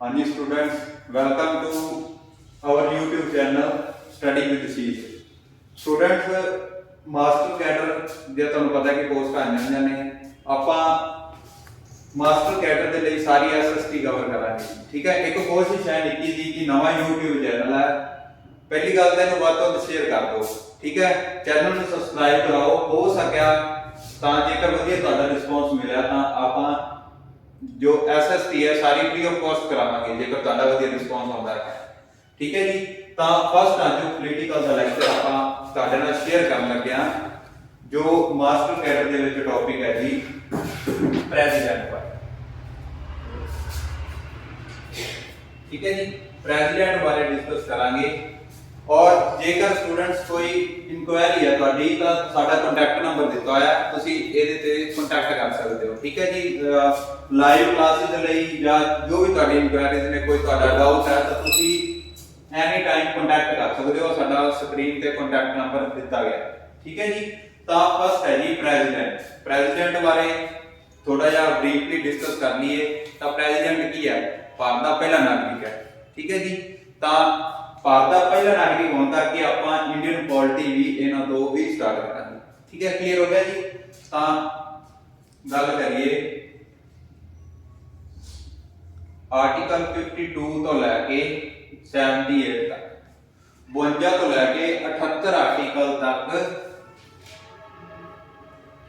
हाँ जी students, welcome to our YouTube channel study with Sheesh. Students master cadre जो तुहानू पता कि पोस्ट आईयां होईयां ने, आपां मास्टर कैडर के लिए सारी SST कवर करांगे। ठीक है, एक कोशिश है निक्की जी कि नवा यूट्यूब चैनल है, पहली गल तो इहनूं वध तो वध शेयर कर दो। ठीक है, चैनल नूं सबसक्राइब कराओ, हो सकिया तां जेकर वधिया तुहाडा रिस्पॉन्स मिलिया तां आपां जो SST है सारी फ्री ऑफ कॉस्ट करावांगे जेकर तुहाडा वधिया रिस्पॉन्स आउंदा है। ठीक है जी, तो फर्स्ट आज जो पॉलिटिकल का लेक्चर आपां तुहाडे नाल शेयर करन लगे हां, जो master cadre they which topic है जी प्रेसिडेंट पर। ठीक है जी, प्रेसिडेंट बारे डिस्कस करांगे और जेकर स्टूडेंट्स कोई इंक्वायरी है तुहाडी तां साडा कांटैक्ट नंबर दित्ता होया, तुसीं इहदे ते कांटैक्ट कर सकदे हो। ठीक है जी, लाइव क्लासेस लई या जो भी तुहाडी इंक्वायरीज ने, कोई तुहाडा डाउट है तो तुसीं एनी टाइम कांटैक्ट कर सकदे हो, साडा स्क्रीन ते कांटैक्ट नंबर दित्ता गया। ठीक है जी, तो फर्स्ट है जी प्रेसिडेंट। प्रेसिडेंट बारे थोड़ा जिहा ब्रीफली डिस्कस कर लीए। तो प्रेसिडेंट की है? भारत का पहला नागरिक है। ठीक है जी, तो भारत का पहला नागरिक होने करके आपां इंडियन पॉलिटी भी इन्हां तो भी स्टार्ट करांगे। ठीक है, क्लियर हो गया जी। तो गल करिए आर्टिकल 52 तो लैके 78 तक, 52 तो लैके 78 आर्टिकल तक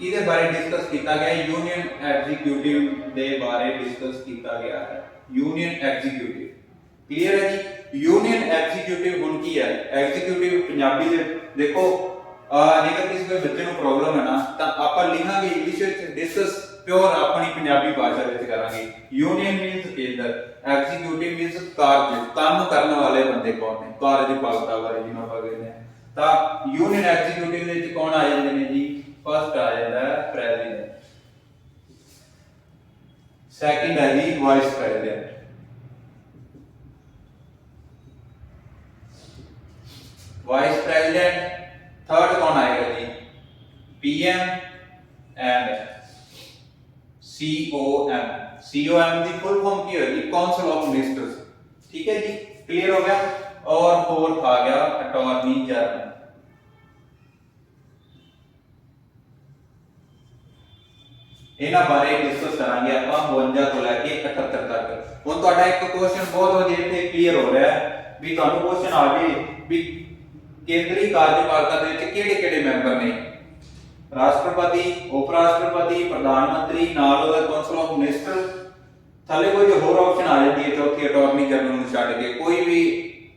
इहदे बारे डिस्कस किया गया। यूनियन एग्जीक्यूटिव दे बारे डिस्कस किया गया है। यूनियन एग्जीक्यूटिव क्लियर है जी। यूनियन एग्जीक्यूटिव हुण की है? एग्जीक्यूटिव पंजाबी दे देखो, जेकर किसी कोई बच्चे को प्रॉब्लम है ना तो आपां लिखांगे इंग्लिश विच, डिस्कस प्योर अपनी पंजाबी भाषा विच करांगे। यूनियन मींस केंद्र, एग्जीक्यूटिव मींस कार्य, काम करने वाले बंदे कौन ने, कार्यपालिका बारे जिन्हों आपां कहते हैं। तो यूनियन एग्जीक्यूटिव दे विच कौन आ जांदे ने जी? फर्स्ट आ जाता है प्रेसिडेंट, सेकंड है जी vice president, vice president, third कौन आएगा जी? PM and COM। COM की फुल फॉर्म की होगी? Council of ministers. ठीक है जी, क्लियर हो गया। और फोर्थ आ गया अटॉर्नी जनरल। इन्हां बारे डिस्कस करांगे आपां 52 तो लेके 78 तक। हुण तुहाडा एक क्वेश्चन बहुत वधिया इत्थे क्लियर हो रहा है भी तुहानू क्वेश्चन आ गए भी केंद्रीय कार्यपालिका दे विच किहड़े-किहड़े मैंबर ने? राष्ट्रपति, उपराष्ट्रपति, प्रधानमंत्री, नाल ओहदा काउंसिल ऑफ मिनिस्टर, थले कोई होर ऑप्शन आ जाती है चौथी अटॉर्नी जनरल नूं छड्ड के कोई भी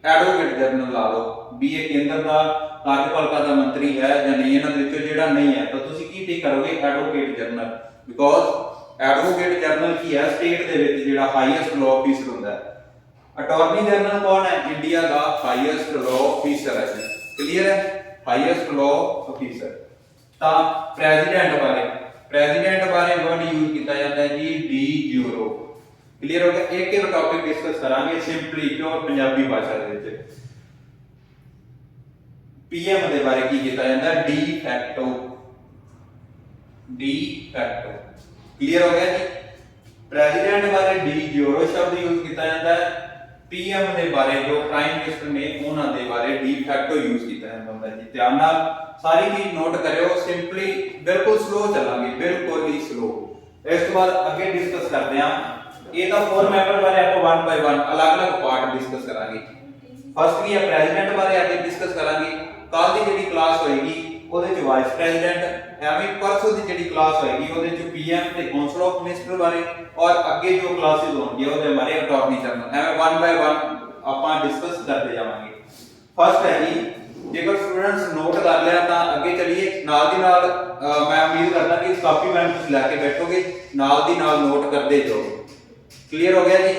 एडवोकेट जनरल ला लो भी ये केंद्र का कार्यपालिका का मंत्री है या नहीं। इन्हां दे विचों जिहड़ा नहीं है तो तुसीं की टिक करोगे? Advocate general, because advocate general की है स्टेट दे विच जिहड़ा हाईएस्ट लॉ ऑफिसर हुंदा है। अटॉर्नी जनरल कौन है? इंडिया का हाईएस्ट लॉ ऑफिसर है। क्लियर है, हाईएस्ट लॉ ऑफिसर। ता प्रेसिडेंट बारे वर्ड यूज किया जाता है जी डी यूरो। क्लियर हो गया। एक एक टॉपिक डिस्कस करांगे सिंपली प्योर पंजाबी भाषा दे विच। PM दे बारे की किया जाता है? De facto. De facto clear हो गया जी। प्रेसिडेंट बारे डी यूरो शब्द यूज किया जाता है। PM दे बारे जो प्राइम मिनिस्टर ने उन्हां दे बारे डी फैक्टो यूज किया जाता है जी। ध्यान नाल सारी चीज नोट करियो, सिंपली बिल्कुल स्लो चलांगे, बिल्कुल ही स्लो। इस तो बाद आगे डिस्कस करते हैं। ये तो फोर मेंबर बारे आप वन बाय वन अलग-अलग पार्ट डिस्कस करांगे। फर्स्ट की है प्रेसिडेंट बारे आगे डिस्कस करांगे। कल दी जेडी क्लास होएगी ਉਹਦੇ ਚ ਵਾइस प्रेसिडेंट, ਐਵੇਂ परसों ਦੀ ਜਿਹੜੀ क्लास ਹੋਏਗੀ ਉਹਦੇ ਚ PM ਤੇ ਕਾਉਂਸਲ ਆਫ ਮਿਨਿਸਟਰ ਬਾਰੇ और ਅੱਗੇ ਜੋ ਕਲਾसेस ਹੋਣਗੀਆਂ ਉਹਦੇ ਬਾਰੇ ਅਟਾਰਨੀ ਜਨਰਲ। ਐਵੇਂ वन बाय वन ਆਪਾਂ डिस्कस करते ਜਾਵਾਂਗੇ। फर्स्ट है जी, जेकर स्टूडेंट्स नोट कर लिया तो अगे चलिए नाल दी नाल मैं उम्मीद करता कि इस कापी पेन तुसीं लैके बैठोगे, नाल दी नाल नोट करते जाओ। क्लियर हो गया जी।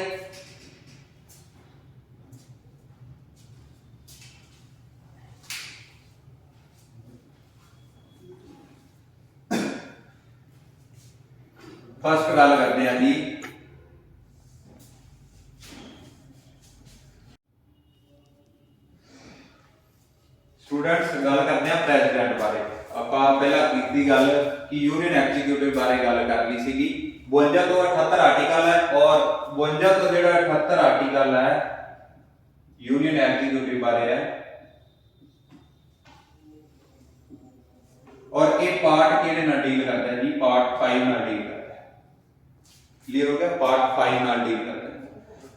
फर्स्ट गल करते हैं जी स्टूडेंट्स, गल करते हैं प्रेसिडेंट बारे। आपां पहला कीती गल कि यूनियन एग्जीक्यूटिव बारे गल कर ली सीगी 52 ਤੋਂ 78 ਆर्टिकल है और 52 ਤੋਂ ਜਿਹੜਾ 78 आर्टिकल है यूनियन एग्जीक्यूटिव बारे है और ये पार्ट किहदे नाल डील करता है जी पार्ट 5 नाल डील करता है क्लियर हो गया पार्ट 5 नाल डील करता है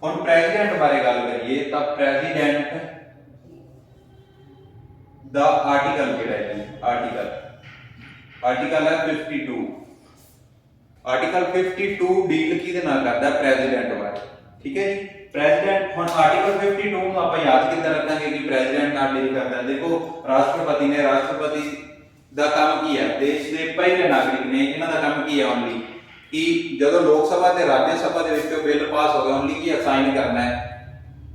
हुण प्रेसिडेंट बारे गल करिए तां प्रेसिडेंट दा आर्टिकल किहड़ा है जी आर्टिकल है 52 आर्टिकल 52 डील किहदे नाल करदा प्रेसिडेंट बारे ठीक है जी प्रेसिडेंट हुण आर्टिकल 52 ਨੂੰ ਆਪਾਂ याद किद्दां रखांगे कि प्रेसिडेंट नाल डील करदा है देखो राष्ट्रपति ਦਾ ਕੰਮ ਕੀ ਹੈ ਦੇਸ਼ ਦੇ ਪਹਿਲੇ ਨਾਗਰਿਕ ਨੇ ਇਹਨਾਂ ਦਾ ਕੰਮ ਕੀ ਹੈ ਓਨਲੀ ਕਿ ਜਦੋਂ ਲੋਕ ਸਭਾ ਤੇ ਰਾਜ ਸਭਾ ਦੇ ਵਿੱਚੋਂ ਬਿੱਲ ਪਾਸ ਹੋ ਗਿਆ ਓਨਲੀ ਕੀ ਅਸਾਈਨ ਕਰਨਾ ਹੈ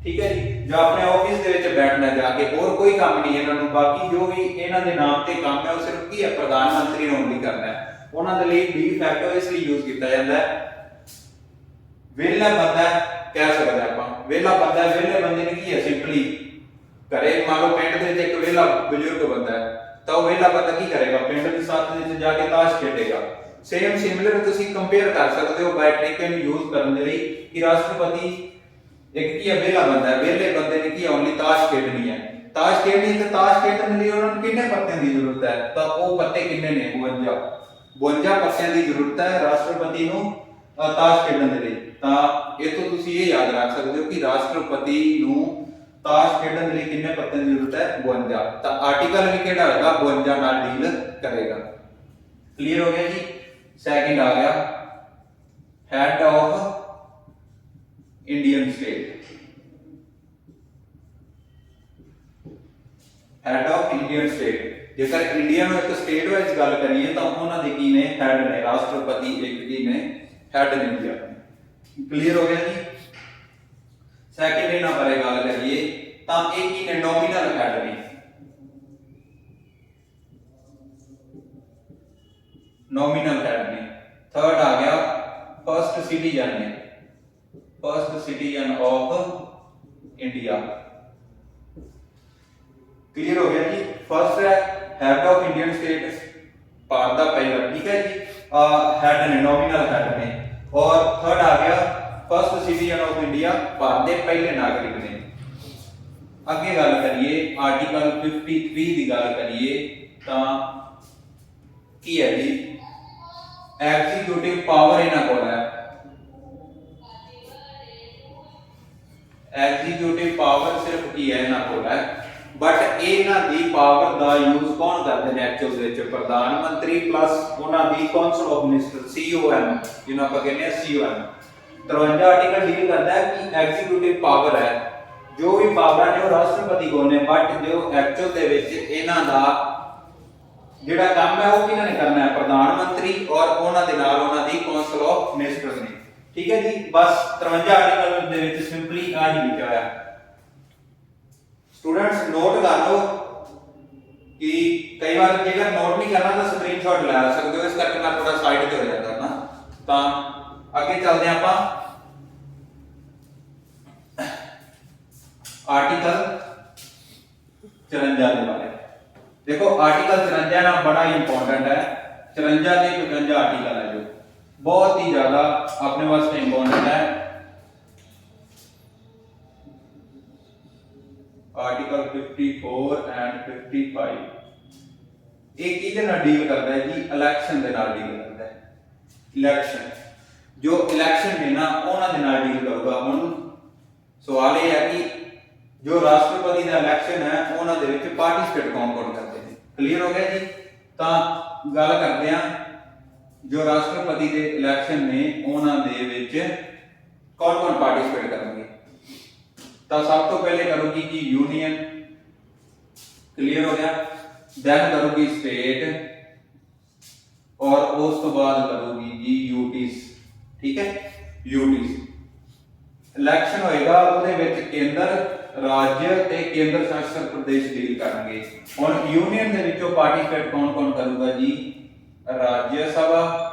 ਠੀਕ ਹੈ ਜੀ ਜੋ ਆਪਣੇ ਆਫਿਸ ਦੇ ਵਿੱਚ ਬੈਠਣਾ ਜਾ ਕੇ ਹੋਰ ਕੋਈ ਕੰਮ ਨਹੀਂ ਇਹਨਾਂ ਨੂੰ ਬਾਕੀ ਜੋ ਵੀ ਇਹਨਾਂ ਦੇ ਨਾਮ ਤੇ ਕੰਮ ਹੈ ਉਹ ਸਿਰਫ ਕੀ ਹੈ ਪ੍ਰਧਾਨ ਮੰਤਰੀ ਨੂੰ ਓਨਲੀ ਕਰਨਾ ਹੈ ਉਹਨਾਂ ਦੇ ਲਈ ਡੀ ਫੈਕਟੋ ਇਸ ਲਈ ਯੂਜ਼ ਕੀਤਾ ਜਾਂਦਾ ਹੈ ਵਿਹਲਾ ਬੰਦਾ ਕਹਿ ਸਕਦੇ ਆਪਾਂ ਵਿਹਲਾ ਵਿਹਲੇ ਬੰਦੇ ਨੇ ਕੀ ਹੈ ਸਿੰਪਲੀ ਘਰੇ ਮੰਨ ਲਓ ਪਿੰਡ ਦੇ ਵਿੱਚ ਇੱਕ ਵਿਹਲਾ ਬਜ਼ੁਰਗ ਬੰਦਾ ਹੈ ਤਾਂ ਉਹ ਵਿਹਲਾ ਬੰਦਾ ਕੀ ਕਰੇਗਾ ਪਿੰਡ ਦੀ ਸਾਥ ਦੇ ਵਿੱਚ ਜਾ ਕੇ ਤਾਸ਼ ਖੇਡੇਗਾ ਸੇਮ ਸਿਮਿਲਰ ਤੁਸੀਂ ਕੰਪੇਅਰ ਕਰ ਸਕਦੇ ਹੋ ਬਾਇਟ੍ਰਿਕ ਨੂੰ ਯੂਜ਼ ਕਰਨ ਦੇ ਲਈ ਕਿ ਰਾਸ਼ਟਰਪਤੀ ਇੱਕ ਕੀ ਹੈ ਵਿਹਲਾ ਬੰਦਾ ਹੈ ਵਿਹਲੇ ਬੰਦੇ ਨੇ ਕੀ ਓਨਲੀ ਤਾਸ਼ ਖੇਡਣੀ ਹੈ ਤਾਸ਼ ਖੇਡਣੀ ਤੇ ਤਾਸ਼ ਖੇਡਣ ਲਈ ਉਹਨਾਂ ਨੂੰ ਕਿੰਨੇ ਪੱਤਿਆਂ ਦੀ ਜ਼ਰੂਰਤ ਹੈ ਤਾਂ ਉਹ ਪੱਤੇ ਕਿੰਨੇ ਨੇ 52 ਪੱਤਿਆਂ ਦੀ ਜ਼ਰੂਰਤ ਹੈ ਰਾਸ਼ਟਰਪਤੀ ਨੂੰ ਤਾਸ਼ ਖੇਡਣ ਦੇ ਲਈ ਤਾਂ ਇਹ ਤੋਂ ਤੁਸੀਂ ਇਹ ਯਾਦ ਰੱਖ ਸਕਦੇ ਹੋ ਕਿ ਰਾਸ਼ਟਰਪਤੀ ਨੂੰ ताश खेडन के लिए कितने पत्ते की जरूरत है 52 तो आर्टिकल भी केड़ा होगा 52 नाल डील करेगा क्लियर हो गया जी सेकंड आ गया head of Indian state head of Indian state जेकर इंडिया में एक स्टेट वाइज गल करिए तो उन्हां दे की ने हेड ने राष्ट्रपति एक की ने हेड ने दिया क्लियर हो गया जी सेकंड इना बारे गल करिए तां एक ही ने नॉमिनल हेड ने नॉमिनल हेड ने थर्ड आ गया first citizen of India clear हो गया जी फर्स्ट है head of Indian state Bharat का पहला ठीक है जी हेड ने नॉमिनल हेड ने और थर्ड आ गया first citizen of India Bharat के पहले नागरिक ने अगे गल करिए आर्टिकल 53 की गल करिए तां की है जी एग्जीक्यूटिव पावर इन्हां कोल है एग्जीक्यूटिव पावर सिर्फ की है इन्हां कोल है बट इन्हां दी पावर दा यूज कौन करदे ने एक्चुअल दे विच प्रधानमंत्री प्लस उन्हां दी काउंसिल ऑफ मिनिस्टर COM जिन्हां आपां कहने आ COM 53 आर्टिकल डील करता है कि एग्जीक्यूटिव पावर है जो भी पावर ने वो राष्ट्रपति को ने बट जो एक्चुअल दे विच इन्हां दा जेड़ा काम है वो किन्हां ने करना है प्रधानमंत्री और उन्हां दे नाल उन्हां दी काउंसिल ऑफ मिनिस्टर ने ठीक है जी बस 53 आर्टिकल दे विच सिंपली आ ही लिखा है स्टूडेंट्स नोट कर लो कि कई बार जेकर नोट नहीं करना तो स्क्रीनशॉट ले सकते हो इस करके मैं थोड़ा साइड पे हो जाता ना ता आगे चलते हैं आप आर्टिकल 54 के बारे देखो आर्टिकल 54 ना बड़ा इंपॉर्टेंट है 54 से 55 आर्टिकल है जो बहुत ही ज्यादा अपने वास्ते इंपॉर्टेंट है आर्टिकल 54 एंड 55 एक किहदे नाल डील करदा है जी इलेक्शन दे नाल डील करदा है इलेक्शन जो इलेक्शन है ना उन्हां दे नाल डील करूगा हुण सवाल ये है कि जो राष्ट्रपति का इलेक्शन है उन्हां दे विच पार्टिसिपेट कौन-कौन करते हैं क्लियर हो गया जी तां गल करदे हां जो राष्ट्रपति के इलेक्शन ने उन्हां दे विच कौन-कौन पार्टिसिपेट करेंगे तां सब तो पहले करूगी कि यूनियन क्लियर हो गया दैन करूगी स्टेट और उस तो बाद करूगी जी यूटीज ठीक है यूटीज इलेक्शन होएगा ਉਹਦੇ ਵਿੱਚ ਕੇਂਦਰ ਰਾਜ ਤੇ ਕੇਂਦਰ ਸ਼ਾਸਿਤ ਪ੍ਰਦੇਸ਼ ਡੀਲ ਕਰਨਗੇ ਹੁਣ ਯੂਨੀਅਨ ਦੇ ਵਿੱਚੋਂ ਪਾਰਟਿਸਿਪੇਟ ਕੌਣ ਕਰੂਗਾ ਜੀ ਰਾਜ ਸਭਾ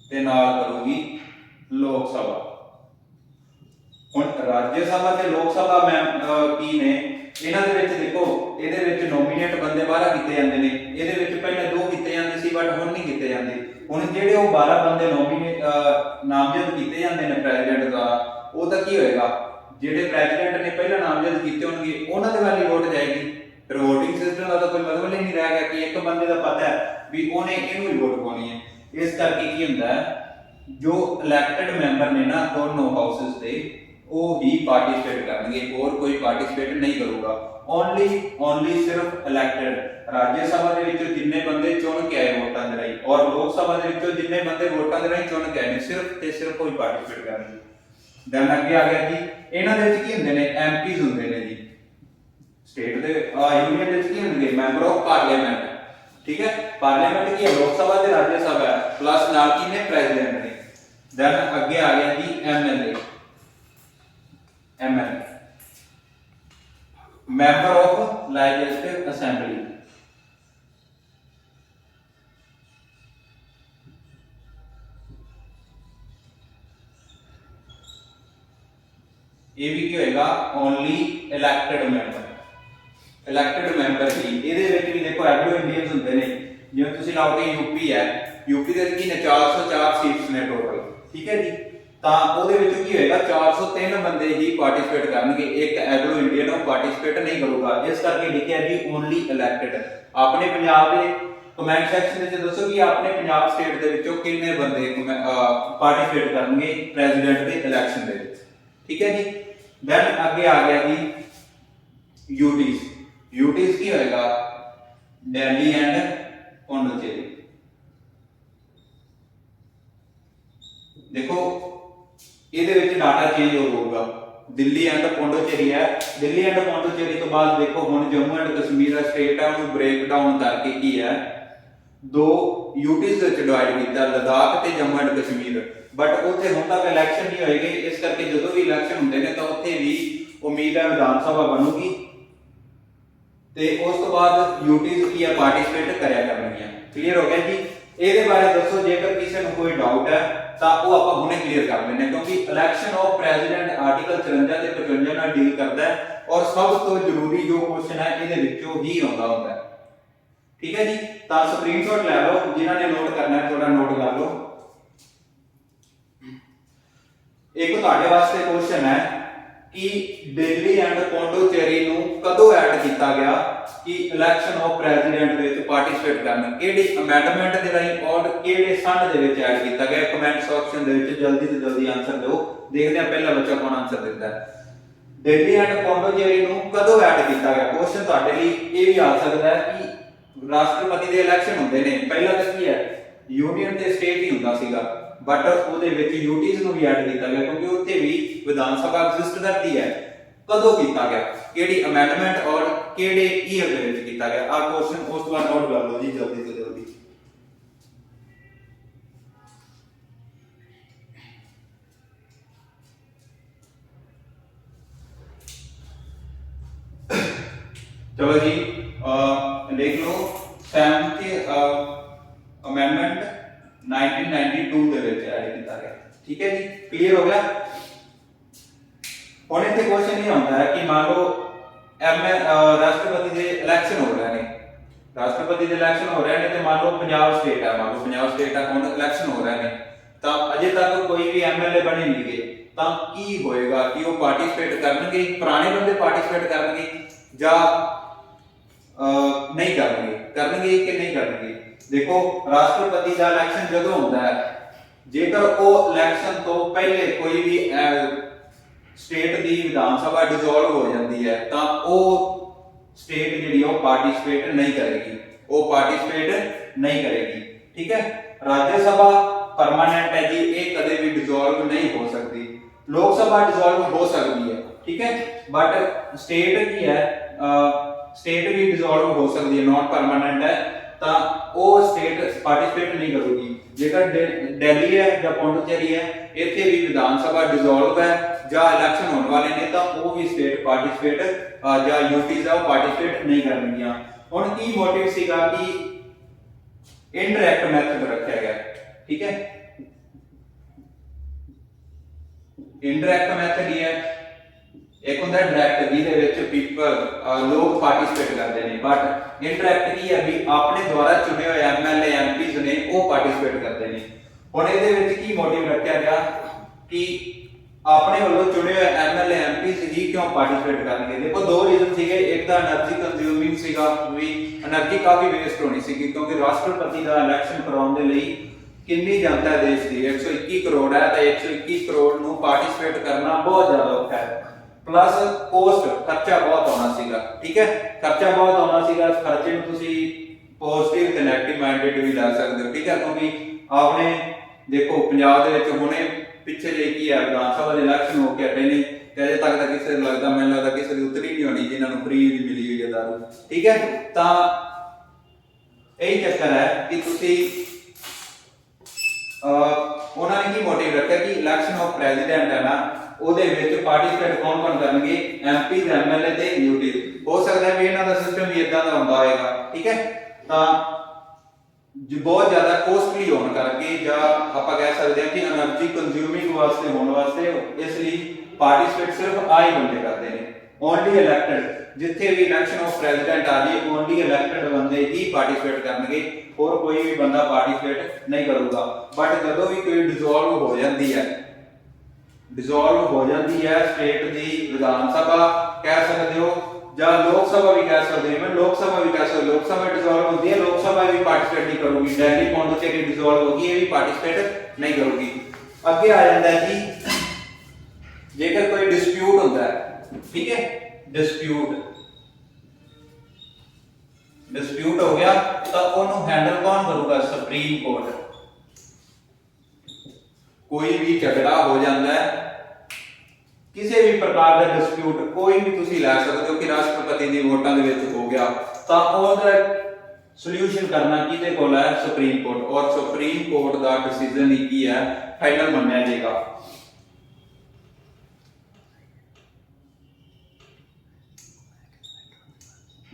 ਤੇ ਨਾਲ ਕਰੂਗੀ ਲੋਕ ਸਭਾ ਹੁਣ ਰਾਜ ਸਭਾ ਤੇ ਲੋਕ ਸਭਾ ਮੈਂ ਕੀ ਨੇ ਇਹਨਾਂ ਦੇ ਵਿੱਚ ਦੇਖੋ ਇਹਦੇ ਵਿੱਚ ਨੋਮੀਨੇਟ ਬੰਦੇ ਬਾਹਰ ਕੀਤੇ ਜਾਂਦੇ ਨੇ ਇਹਦੇ ਵਿੱਚ ਪਹਿਲਾਂ ਦੋ ਕੀਤੇ ਜਾਂਦੇ ਸੀ ਬਟ ਹੁਣ ਨਹੀਂ ਕੀਤੇ ਜਾਂਦੇ ਹੁਣ ਹੁਣ ਜਿਹੜੇ ਉਹ 12 ਬੰਦੇ ਨਾਮਜ਼ਦ ਕੀਤੇ ਜਾਂਦੇ ਨੇ ਪ੍ਰੈਜ਼ੀਡੈਂਟ ਦੁਆਰਾ, ਉਹਦਾ ਕੀ ਹੋਏਗਾ, ਜਿਹੜੇ ਪ੍ਰੈਜ਼ੀਡੈਂਟ ਨੇ ਪਹਿਲਾਂ ਨਾਮਜ਼ਦ ਕੀਤੇ ਹੋਣਗੇ ਉਹਨਾਂ ਦੇ ਵੱਲ ਹੀ ਵੋਟ ਜਾਏਗੀ। ਫਿਰ ਵੋਟਿੰਗ ਸਿਸਟਮ ਦਾ ਤਾਂ ਕੋਈ ਮਤਲਬ ਹੀ ਨਹੀਂ ਰਹਿ ਗਿਆ ਕਿ ਇੱਕ ਬੰਦੇ ਦਾ ਪਤਾ ਹੈ ਵੀ ਉਹਨੇ ਇਹਨੂੰ ਹੀ ਵੋਟ ਪਾਉਣੀ ਹੈ। ਇਸ ਕਰਕੇ ਕੀ ਹੁੰਦਾ ਹੈ, ਜੋ ਇਲੈਕਟਡ ਮੈਂਬਰ ਨੇ ਨਾ ਦੋਨੋਂ ਹਾਊਸਸ ਦੇ, ਉਹ ਹੀ ਪਾਰਟਿਸਿਪੇਟ ਕਰਨਗੇ, ਹੋਰ ਕੋਈ ਪਾਰਟਿਸਿਪੇਟ ਨਹੀਂ ਕਰੂਗਾ। ਓਨਲੀ ਸਿਰਫ ਇਲੈਕਟਡ ਰਾਜ ਸਭਾ ਦੇ ਵਿੱਚੋਂ ਜਿੰਨੇ ਬੰਦੇ ਚੁਣ ਕੇ ਆਏ ਵੋਟਾਂ ਦੇ ਰਾਹੀਂ, ਔਰ ਲੋਕ ਸਭਾ ਦੇ ਵਿੱਚੋਂ ਜਿੰਨੇ ਬੰਦੇ ਵੋਟਾਂ ਦੇ ਰਾਹੀਂ ਚੁਣ ਕੇ ਆਏ ਨੇ, ਸਿਰਫ ਤੇ ਸਿਰਫ ਕੋਈ ਪਾਰਟਿਸਿਪੇਟ ਕਰਨਗੇ। ਦੈਨ ਅੱਗੇ ਆ ਗਿਆ ਜੀ, ਇਹਨਾਂ ਦੇ ਵਿੱਚ ਕੀ ਹੁੰਦੇ ਨੇ, ਐਮਪੀਜ਼ ਹੁੰਦੇ ਨੇ ਜੀ। ਸਟੇਟ ਦੇ ਯੂਨੀਅਨ ਦੇ ਵਿੱਚ ਕੀ ਹੁੰਦੇ, ਮੈਂਬਰ ਆਫ ਪਾਰਲੀਮੈਂਟ। ਠੀਕ ਹੈ, ਪਾਰਲੀਮੈਂਟ ਕੀ ਹੈ, ਲੋਕ ਸਭਾ ਤੇ ਰਾਜ ਸਭਾ ਹੈ, ਪਲੱਸ ਨਾਲ ਕੀ ਨੇ, ਪ੍ਰੈਜ਼ੀਡੈਂਟ ਨੇ। ਦੈਨ ਅੱਗੇ ਆ ਗਿਆ ਜੀ MLA, member of legislative assembly. ਇਹ ਵੀ ਕੀ ਹੋਏਗਾ, ਓਨਲੀ ਇਲੈਕਟਡ ਮੈਂਬਰ ਹੀ। ਇਹਦੇ ਵਿੱਚ ਵੀ ਦੇਖੋ ਐਗਲੋ ਇੰਡੀਅਨਸ ਹੁੰਦੇ ਨੇ, ਜਿਵੇਂ ਤੁਸੀਂ ਲਾਓ ਕਿ ਯੂਪੀ ਹੈ, ਯੂਪੀ ਦੇ ਵਿੱਚ ਕੀ ਨੇ 404 ਸੀਟਸ ਨੇ ਟੋਟਲ। ਠੀਕ ਹੈ ਜੀ, ਤਾਂ ਉਹਦੇ ਵਿੱਚ ਕੀ ਹੋਏਗਾ, 403 ਬੰਦੇ ਹੀ ਪਾਰਟਿਸਿਪੇਟ ਕਰਨਗੇ, ਇੱਕ ਐਗਲੋ ਇੰਡੀਅਨ ਉਹ ਪਾਰਟਿਸਿਪੇਟ ਨਹੀਂ ਕਰੂਗਾ। ਇਸ ਕਰਕੇ ਲਿਖਿਆ ਜੀ ਓਨਲੀ ਇਲੈਕਟਡ। ਆਪਣੇ ਪੰਜਾਬ ਦੇ ਕਮੈਂਟ ਸੈਕਸ਼ਨ ਵਿੱਚ ਦੱਸੋ ਕਿ ਆਪਣੇ ਪੰਜਾਬ ਸਟੇਟ ਦੇ ਵਿੱਚੋਂ ਕਿੰਨੇ ਬੰਦੇ ਪਾਰਟਿਸਿਪੇਟ ਕਰਨਗੇ ਪ੍ਰੈਜ਼ੀਡੈਂਟ ਦੇ ਇਲੈਕਸ਼ਨ ਦੇ ਵਿੱਚ। ਠੀਕ ਹੈ ਜੀ, ਦੈਨ ਅੱਗੇ ਆ ਗਿਆ ਜੀ ਯੂਟੀਜ਼ ਕੀ ਹੋਏਗਾ, ਦਿੱਲੀ ਐਂਡ ਪੌਂਡੀਚੇਰੀ। ਦੇਖੋ ਇਹਦੇ ਵਿੱਚ ਡਾਟਾ ਚੇਂਜ ਹੋਊਗਾ, ਦਿੱਲੀ ਐਂਡ ਪੌਂਡੀਚੇਰੀ ਹੈ, ਦਿੱਲੀ ਐਂਡ ਪੌਂਡੀਚੇਰੀ ਤੋਂ ਬਾਅਦ ਦੇਖੋ ਹੁਣ Jammu and Kashmir the state ਹੈ, ਉਹਨੂੰ ਬ੍ਰੇਕ ਡਾਊਨ ਕਰਕੇ ਕੀ ਹੈ, ਦੋ ਯੂਟੀਜ਼ ਵਿੱਚ ਡਿਵਾਈਡ ਕੀਤਾ, ਲਦਾਖ ਤੇ ਜੰਮੂ ਐਂਡ ਕਸ਼ਮੀਰ। ਬਟ ਉੱਥੇ ਹੁਣ ਤੱਕ ਇਲੈਕਸ਼ਨ ਨਹੀਂ ਹੋਏਗੇ, ਇਸ ਕਰਕੇ ਜਦੋਂ ਵੀ ਇਲੈਕਸ਼ਨ ਹੁੰਦੇ ਨੇ ਤਾਂ ਉੱਥੇ ਵੀ ਉਮੀਦ ਹੈ ਵਿਧਾਨ ਸਭਾ ਬਣੂਗੀ ਤੇ ਉਸ ਤੋਂ ਬਾਅਦ ਯੂਟੀਜ਼ ਕੀ ਹੈ, ਪਾਰਟਿਸਿਪੇਟ ਕਰਿਆ ਕਰਨਗੀਆਂ। ਕਲੀਅਰ ਹੋ ਗਿਆ ਜੀ। ਇਹਦੇ ਬਾਰੇ ਦੱਸੋ, ਜੇਕਰ ਕਿਸੇ ਨੂੰ ਕੋਈ ਡਾਊਟ ਹੈ ਤਾਂ ਉਹ ਆਪਾਂ ਹੁਣੇ ਕਲੀਅਰ ਕਰ ਲੈਂਦੇ ਹਾਂ, ਕਿਉਂਕਿ ਇਲੈਕਸ਼ਨ ਆਫ ਪ੍ਰੈਜ਼ੀਡੈਂਟ ਆਰਟੀਕਲ 54 ਤੇ 55 ਨਾਲ ਡੀਲ ਕਰਦਾ ਹੈ ਔਰ ਸਭ ਤੋਂ ਜ਼ਰੂਰੀ ਜੋ ਕੁਐਸਚਨ ਹੈ ਇਹਦੇ ਵਿੱਚੋਂ ਹੀ ਆਉਂਦਾ ਹੁੰਦਾ ਹੈ। ਠੀਕ ਹੈ ਜੀ, ਤਾਂ ਸਕਰੀਨਸ਼ਾਟ ਲੈ ਲਓ, ਜਿਨ੍ਹਾਂ ਨੇ ਨੋਟ ਕਰਨਾ ਹੈ ਥੋੜਾ ਨੋਟ ਕਰ ਲਓ। ਇੱਕ ਤੁਹਾਡੇ ਵਾਸਤੇ ਕੁਐਸਚਨ ਹੈ ਕਿ ਦਿੱਲੀ ਐਂਡ ਪੌਂਡੀਚੇਰੀ ਨੂੰ ਕਦੋਂ ਐਡ ਕੀਤਾ ਗਿਆ ਕਿ ਇਲੈਕਸ਼ਨ ਆਫ ਪ੍ਰੈਜ਼ੀਡੈਂਟ ਦੇ ਵਿੱਚ ਪਾਰਟਿਸਿਪੇਟ ਕਰਨ, ਕਿਹੜੀ ਅਮੈਂਡਮੈਂਟ ਦੇ ਰਾਹੀਂ ਔਰ ਕਿਹੜੇ ਸੰਨ ਦੇ ਵਿੱਚ ਐਡ ਕੀਤਾ ਗਿਆ। ਕਮੈਂਟ ਸੈਕਸ਼ਨ ਦੇ ਵਿੱਚ ਜਲਦੀ ਤੋਂ ਜਲਦੀ ਆਨਸਰ ਦਿਓ, ਦੇਖਦੇ ਹਾਂ ਪਹਿਲਾ ਬੱਚਾ ਕੌਣ ਆਨਸਰ ਦਿੰਦਾ ਹੈ। ਦਿੱਲੀ ਐਂਡ ਪੌਂਡੀਚੇਰੀ ਨੂੰ ਕਦੋਂ ਐਡ ਕੀਤਾ ਗਿਆ। ਕੁਐਸਚਨ ਤੁਹਾਡੇ ਲਈ ਇਹ ਵੀ ਆ ਸਕਦਾ ਹੈ ਕਿ ਰਾਸ਼ਟਰਪਤੀ ਦੇ ਇਲੈਕਸ਼ਨ ਹੁੰਦੇ ਨੇ, ਪਹਿਲਾਂ ਤਾਂ ਕੀ ਹੈ ਯੂਨੀਅਨ ਤੇ ਸਟੇਟ ਹੀ ਹੁੰਦਾ ਸੀਗਾ, ਬਟ ਉਹਦੇ ਵਿੱਚ ਯੂਟੀਜ਼ ਨੂੰ ਵੀ ਐਡ ਕੀਤਾ ਗਿਆ ਕਿਉਂਕਿ ਉੱਥੇ ਵੀ ਵਿਧਾਨ ਸਭਾ ਐਗਜ਼ਿਸਟ ਕਰਦੀ ਹੈ। ਕਦੋਂ ਕੀਤਾ ਗਿਆ, ਕਿਹੜੀ ਅਮੈਂਡਮੈਂਟ ਔਰ ਕਿਹੜੇ ਈਅਰ ਦੇ ਵਿੱਚ ਕੀਤਾ ਗਿਆ। ਆ ਕੁਐਸਚਨ ਉਸ ਤੋਂ ਬਾਅਦ ਨੋਟ ਕਰ ਲਓ ਜੀ ਜਲਦੀ ਤੋਂ ਜਲਦੀ। चलो जी देख लो 70 अमेंडमेंट 1992 ਦੇ ਵਿੱਚ ਐਡ ਕੀਤਾ ਗਿਆ। ਠੀਕ ਹੈ ਜੀ, ਕਲੀਅਰ ਹੋ ਗਿਆ। ਹੁਣ ਇੱਥੇ ਕੁਐਸਚਨ ਇਹ ਆਉਂਦਾ ਹੈ ਕਿ ਮੰਨ ਲਓ ਰਾਸ਼ਟਰਪਤੀ ਦੇ ਇਲੈਕਸ਼ਨ ਹੋ ਰਹੇ ਨੇ, ਰਾਸ਼ਟਰਪਤੀ ਦੇ ਇਲੈਕਸ਼ਨ ਹੋ ਰਹੇ ਨੇ ਤੇ ਮੰਨ ਲਓ ਪੰਜਾਬ ਸਟੇਟ ਹੈ, ਮੰਨ ਲਓ ਪੰਜਾਬ ਸਟੇਟ ਹੈ, ਹੁਣ ਇਲੈਕਸ਼ਨ ਹੋ ਰਹੇ ਨੇ ਤਾਂ ਅਜੇ ਤੱਕ ਕੋਈ ਵੀ ਐਮਐਲਏ ਬਣੇ ਨਹੀਂ ਗਏ, ਤਾਂ ਕੀ ਹੋਏਗਾ ਕਿ ਉਹ ਪਾਰਟਿਸਿਪੇਟ ਕਰਨਗੇ, ਪੁਰਾਣੇ ਬੰਦੇ ਪਾਰਟਿਸਿਪੇਟ ਕਰਨਗੇ ਜਾਂ नहीं करनगे कि नहीं करनगे। देखो राष्ट्रपति का इलेक्शन जो होता है, जेकर वो इलेक्शन तो पहले कोई भी स्टेट की विधान सभा डिसॉल्व हो जाती है तो वो स्टेट जी पार्टिसिपेट नहीं करेगी, वो पार्टिसिपेट नहीं करेगी। ठीक है, राज्य सभा परमानेंट है जी, ये कदे भी डिसॉल्व नहीं हो सकती। लोक सभा डिसॉल्व हो सकती है, ठीक है, बट स्टेट की है स्टेट भी डिसॉल्व हो सकती है, नॉन परमानेंट है तो वो स्टेट पार्टिसिपेट नहीं करेगी। जेकर दिल्ली है या पौंडीचेरी है, इत्थे भी विधान सभा डिसॉल्व है या इलेक्शन होने वाले ने तो वो भी स्टेट पार्टिसिपेट या यूटी है वो पार्टिसिपेट नहीं करनगियां। हुण की मोटिव सीगा कि इनडायरेक्ट मैथड रखा गया। ठीक है, इनडायरेक्ट मैथड ये है एक होंगे डायरैक्ट जिहदे पीपल लोग पार्टिसिपेट करते हैं, बट इंटरैक्ट की है भी अपने द्वारा चुने हुए MLA MPs ने वो पार्टिसिपेट करते हैं। हुण इहदे की मोटिव रखा गया कि अपने वालों चुने हुए MLA MPs ही क्यों पार्टिसिपेट करनगे। देखो दो रीजन सीगे, एक तो एनर्जी कंज्यूमिंग सीगा भी एनर्जी काफी वेस्ट होनी सी, क्योंकि राष्ट्रपति का इलैक्शन कराउण दे लई कितनी जनता है देश की 121 करोड़ है, तो 121 करोड़ नूं पार्टिसिपेट करना बहुत ज्यादा औखा है। प्लस कोस्ट खर्चा बहुत होना सीगा, ठीक है, खर्चा बहुत होना सीगा। खर्चे में तुसी पॉजिटिव ते नेगेटिव माइंडेड भी ला सकते हो, ठीक है, क्योंकि आपने देखो पंजाब दे विच हुणे पिछे जे की है विधान सभा दे इलैक्शन हो के हटे नहीं, ते अजे तक तां किसे लगदा मैनूं लगदा किसे दी उतरी नहीं होनी जिन्हां नूं फ्री दी मिली हुई है दारू, ठीक है। तां यही चक्कर है कि तुसी उन्होंने की मोटिव रखा कि इलैक्शन ऑफ प्रेजिडेंट है ना, ਉਹਦੇ ਵਿੱਚ ਪਾਰਟਿਸਿਪੇਟ ਕੌਣ ਕਰਨਗੇ, MPs MLA ਤੇ यूटी। हो सकता है भी ਇਹਨਾਂ ਦਾ ਸਿਸਟਮ ਵੀ ਇਦਾਂ ਦਾ ਹੁੰਦਾ ਹੋਏਗਾ, ਠੀਕ ਹੈ। ਤਾਂ ਜੋ ਬਹੁਤ ਜ਼ਿਆਦਾ ਕੋਸਟਲੀ ਹੋਣ ਕਰਕੇ ਜਾਂ ਆਪਾਂ ਕਹਿ ਸਕਦੇ ਹਾਂ ਕਿ એનર્ਜੀ ਕੰਜ਼ਿਊਮਿੰਗ ਵਾਸਤੇ ਹੋਣ ਵਾਸਤੇ ਇਸ ਲਈ ਪਾਰਟਿਸਿਪੇਟ ਸਿਰਫ ਆਈ ਬੰਦੇ ਕਰਦੇ ਨੇ, ਓਨਲੀ ਇਲੈਕਟਡ। ਜਿੱਥੇ ਵੀ ਇਲੈਕਸ਼ਨ ਆਫ ਪ੍ਰੈਜ਼ੀਡੈਂਟ ਆ ਜੀ ਓਨਲੀ ਇਲੈਕਟਡ ਬੰਦੇ ਹੀ ਪਾਰਟਿਸਿਪੇਟ ਕਰਨਗੇ, ਹੋਰ ਕੋਈ ਵੀ ਬੰਦਾ ਪਾਰਟਿਸਿਪੇਟ ਨਹੀਂ ਕਰੂਗਾ। ਬਟ ਜਦੋਂ ਵੀ ਕੋਈ ਡਿਸੋਲਵ ਹੋ ਜਾਂਦੀ ਹੈ, डिसॉल्व हो जाती है स्टेट दी विधान सभा कह सकते हो या लोक सभा भी कह सकते हो, लोक सभा भी कह सकते हो, लोक सभा डिसॉल्व होती है, लोक सभा भी पार्टिसिपेट नहीं करूगी, दिल्ली पौंडुचेरी डिसॉल्व होगी, ये भी पार्टिसिपेट नहीं करूगी। अगे आ जाता है जी जेकर कोई डिस्प्यूट होता है, ठीक है, डिस्प्यूट हो गया तो ओनू हैंडल कौन करूगा, सुप्रीम कोर्ट। कोई भी झगड़ा हो जाता है, किसी भी प्रकार का डिस्प्यूट कोई भी तुसी लै सकते हो कि राष्ट्रपति दी वोटां दे विच हो गया, तो ओहदा सॉल्यूशन करना किहदे कोल है, सुप्रीम कोर्ट। और सुप्रीम कोर्ट दा डिसीजन ही की है फाइनल मन्निया जाएगा।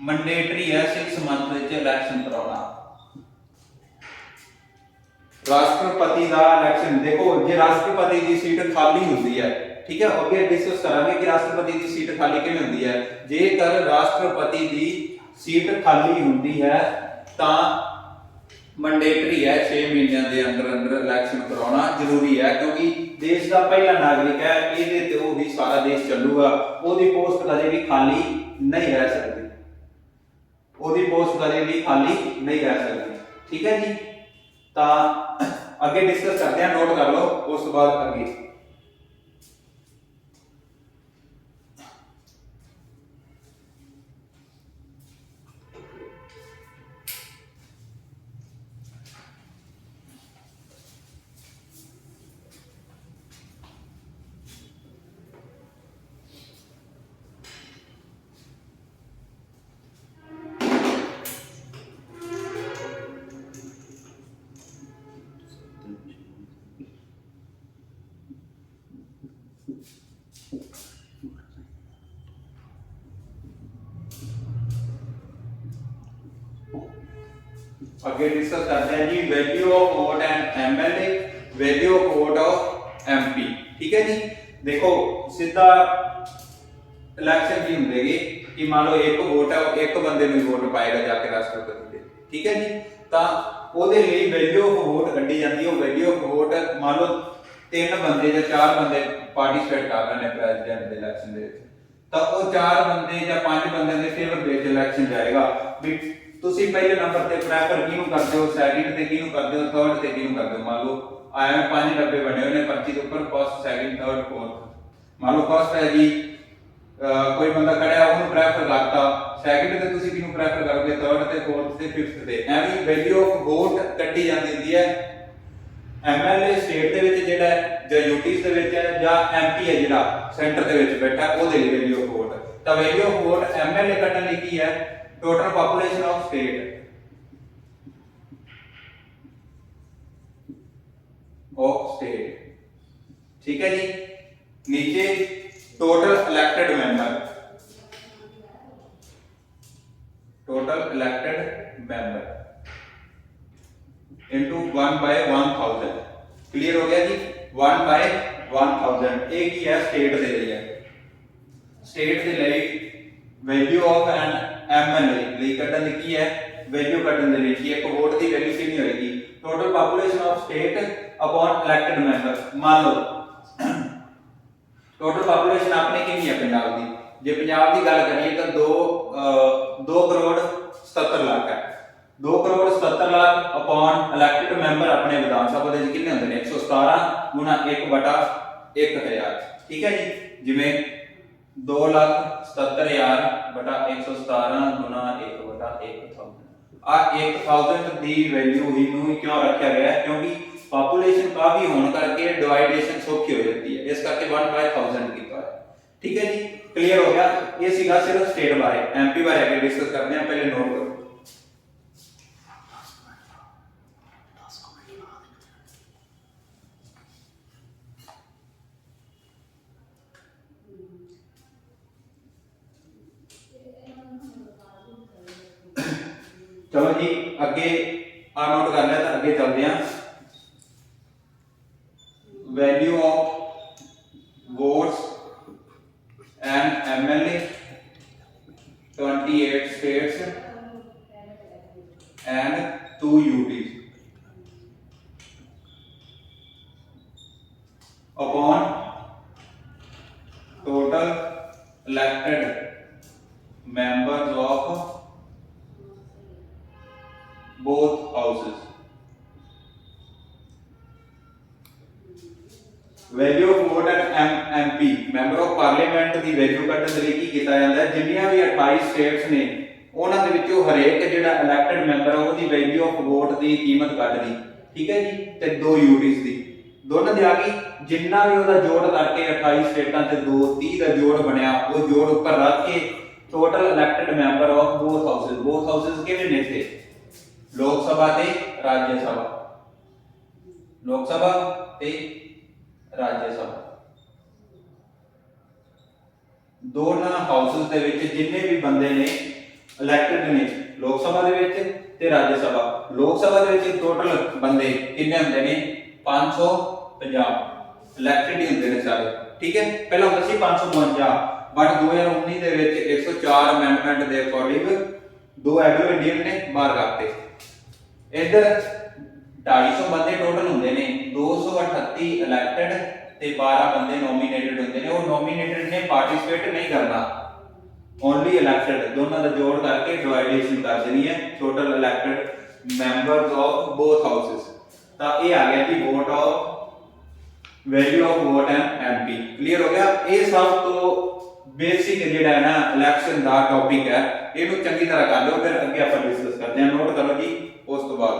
मैंडेटरी है 6 मंथ विच इलैक्शन कराउणा। राष्ट्रपति का इलैक्शन देखो जे राष्ट्रपति की सीट खाली होती है, ठीक है, अगे डिस्कस करांगे कि राष्ट्रपति की सीट खाली किवें होती है। जेकर राष्ट्रपति की सीट खाली होती है तो मैंडेटरी है 6 महीनों के अंदर अंदर इलैक्शन कराना जरूरी है, क्योंकि देश का पहला नागरिक है, ये तो ही सारा देश चलूगा। ओदी पोस्ट कदे भी खाली नहीं रह सकती, ओदी पोस्ट कदे भी खाली नहीं रह सकती, ठीक है जी। तो अगे डिस्कस करते हैं, नोट कर लो, उस बाद अगे आगे डिस्कस करते हैं जी value of vote and MLA, value of vote of MP, ठीक है जी। देखो सीधा इलेक्शन की होंगी कि मान लो एक वोट है, एक बंदे में वोट पाएगा जाके राष्ट्रपति दे, ठीक है जी। तो ਉਹਦੇ ਲਈ वैल्यू ऑफ वोट ਕੱਢੀ ਜਾਂਦੀ ਹੈ। वैल्यू ऑफ वोट मान लो 3 ਬੰਦੇ ਜਾਂ 4 ਬੰਦੇ ਪਾਰਟਿਸਿਪੇਟ ਕਰ ਰਹੇ ਨੇ ਪ੍ਰੈਜ਼ੀਡੈਂਟ ਦੇ ਇਲੈਕਸ਼ਨ ਦੇ ਵਿੱਚ, ਤਾਂ ਉਹ 4 ਬੰਦੇ ਜਾਂ 5 ਬੰਦਿਆਂ ਦੇ ਫੇਵਰ ਦੇ ਵਿੱਚ ਇਲੈਕਸ਼ਨ ਜਾਏਗਾ ਵੀ ਤੁਸੀਂ ਪਹਿਲੇ ਨੰਬਰ ਤੇ ਪ੍ਰੈਫਰ ਕਿਹਨੂੰ ਕਰਦੇ ਹੋ, ਸੈਕਿੰਡ ਤੇ ਕਿਹਨੂੰ ਕਰਦੇ ਹੋ, ਥਰਡ ਤੇ ਕਿਹਨੂੰ ਕਰਦੇ ਹੋ। मान लो आए 5 डब्बे बने हुए हैं पर्ची के ऊपर, फर्स्ट सेकंड थर्ड फोर्थ। मान लो फर्स्ट है जी कोई बंदा खड़ा है ਉਹਨੂੰ ਪ੍ਰੈਫਰ ਕਰਤਾ, ਸੈਕਿੰਡ ਤੇ ਤੁਸੀਂ ਕਿਹਨੂੰ ਪ੍ਰੈਫਰ ਕਰੋਗੇ, ਥਰਡ ਤੇ ਫੋਰਥ ਤੇ ਫਿਫਥ ਤੇ। ਐਵੇਂ ਵੈਲਿਊ ਆਫ ਵੋਟ ਕੱਢੀ ਜਾਂਦੀ ਹੁੰਦੀ ਹੈ। MLA ਸਟੇਟ ਦੇ ਵਿੱਚ ਜਿਹੜਾ ਹੈ ਜਾਂ UTs ਦੇ ਵਿੱਚ ਹੈ ਜਾਂ MP ਹੈ ਜਿਹੜਾ ਸੈਂਟਰ ਦੇ ਵਿੱਚ ਬੈਠਾ ਉਹਦੇ ਲਈ ਵੈਲਿਊ ਆਫ ਵੋਟ। ਤਾਂ ਵੈਲਿਊ ਆਫ ਵੋਟ MLA ਕੱਢਣ ਲਈ ਕੀ ਹੈ, टोटल पॉपुलेशन ऑफ स्टेट, ठीक है जी। नीचे total elected member, into 1/1000, clear हो गया जी। 1/1000 एक ही है स्टेट दे रही है। ਸਟੇਟ ਦੇ ਲਈ ਵੈਲਿਊ ਆਫ ਐਨ ਐਮਐਲਏ ਲਈ ਕੱਢਣ ਦੀ ਕੀ ਹੈ ਵੈਲਿਊ ਕੱਢਣ ਦੇ ਲਈ ਕਿ ਇੱਕ ਵੋਟ ਦੀ ਵੈਲਿਊ ਕਿੰਨੀ ਹੋਏਗੀ total population of state upon elected member ਮੰਨ ਲਓ ਟੋਟਲ ਪੋਪੂਲੇਸ਼ਨ ਆਪਣੀ ਕਿੰਨੀ ਹੈ ਪੰਜਾਬ ਦੀ ਜੇ ਪੰਜਾਬ ਦੀ ਗੱਲ ਕਰੀਏ ਤਾਂ 2 ਕਰੋੜ 77 ਲੱਖ ਹੈ 2 ਕਰੋੜ 77 ਲੱਖ ਅਪॉन ਇਲੈਕਟਡ ਮੈਂਬਰ ਆਪਣੇ ਵਿਧਾਨ ਸਭਾ ਦੇ ਕਿੰਨੇ ਹੁੰਦੇ ਨੇ 117 ਗੁਣਾ 1/1000 ਠੀਕ ਹੈ ਜੀ ਜਿਵੇਂ 2,77,000 ਬਟਾ 117 ਗੁਣਾ 1/1000 ਆ 1000 ਦੀ ਵੈਲਿਊ ਹੀ ਨੂੰ ਕਿਉਂ ਰੱਖਿਆ ਗਿਆ ਹੈ ਕਿਉਂਕਿ ਪੋਪੂਲੇਸ਼ਨ ਕਾਫੀ ਹੋਣ ਕਰਕੇ ਡਿਵਾਈਡੇਸ਼ਨ ਸੌਖੀ ਹੋ ਜਾਂਦੀ ਹੈ ਇਸ ਕਰਕੇ 1/1000 ਕੀਤਾ ਹੈ ਠੀਕ ਹੈ ਜੀ ਕਲੀਅਰ ਹੋ ਗਿਆ ਇਹ ਸੀਗਾ ਸਿਰਫ ਸਟੇਟ ਬਾਰੇ ਐਮਪੀ ਬਾਰੇ ਅੱਗੇ ਡਿਸਕਸ ਕਰਦੇ ਹਾਂ ਪਹਿਲੇ ਨੋਟ ਕਰੋ चलो जी अगे आ नोट कर लिया तो अगे चलते हैं value of votes and MLA 28 states and 2 UTs upon total elected members of both houses value of vote and MP member of parliament the value ਕੱਢਣ ਦੇ ਲਈ ਕੀ ਕੀਤਾ ਜਾਂਦਾ ਹੈ ਜਿੰਨੀਆਂ ਵੀ 28 ਸਟੇਟਸ ਨੇ ਉਹਨਾਂ ਦੇ ਵਿੱਚੋਂ ਹਰੇਕ ਜਿਹੜਾ ਇਲੈਕਟਡ ਮੈਂਬਰ ਆ ਉਹਦੀ ਵੈਲਿਊ ਆਫ ਵੋਟ ਦੀ ਕੀਮਤ ਕੱਢਦੀ ਠੀਕ ਹੈ ਜੀ ਤੇ 2 ਯੂਟੀਜ਼ ਦੀ ਦੋਨਾਂ ਦੀ ਆ ਗਈ ਜਿੰਨਾ ਵੀ ਉਹਦਾ ਜੋੜ ਕਰਕੇ 28 ਸਟੇਟਾਂ ਤੇ 2 30 ਦਾ ਜੋੜ ਬਣਿਆ ਉਹ ਜੋੜ ਉੱਪਰ ਰੱਖ ਕੇ total elected member of both houses ਕਿਹੜੇ ਨੇ ਥੇ लोक सभा ते राज्य सभा लोक सभा ते राज्य सभा दोनों हाउसेस दे विच जिन्ने भी बंदे ने इलैक्टेड ने लोक सभा दे विच ते राज्य सभा लोक सभा दे विच टोटल बंदे कितने हुंदे ने 550 इलैक्टेड ही हुंदे ने सारे ठीक है पहला हुंदा सी 552 but 2019 they which 104 amendment they according 2 agro Indian ने बाहर करते इधर 250 बंदे टोटल होंगे ने 238 इलैक्टेड ते 12 बंदे नॉमिनेटेड होंगे ने वो नॉमिनेटेड ने पार्टिसिपेट नहीं करना ओनली इलैक्टेड दोनों का जोड़ करके डिवाइडेशन कर देनी है total elected members of both houses ता ये आ गया जी vote of value of vote and MP clear हो गया ये सब तो बेसिक जेड़ा है ना इलेक्शन दा टॉपिक है इहनू चंगी तरह कर लो फिर अगे आपां डिस्कस करते हैं नोट करो जी उस तो बाद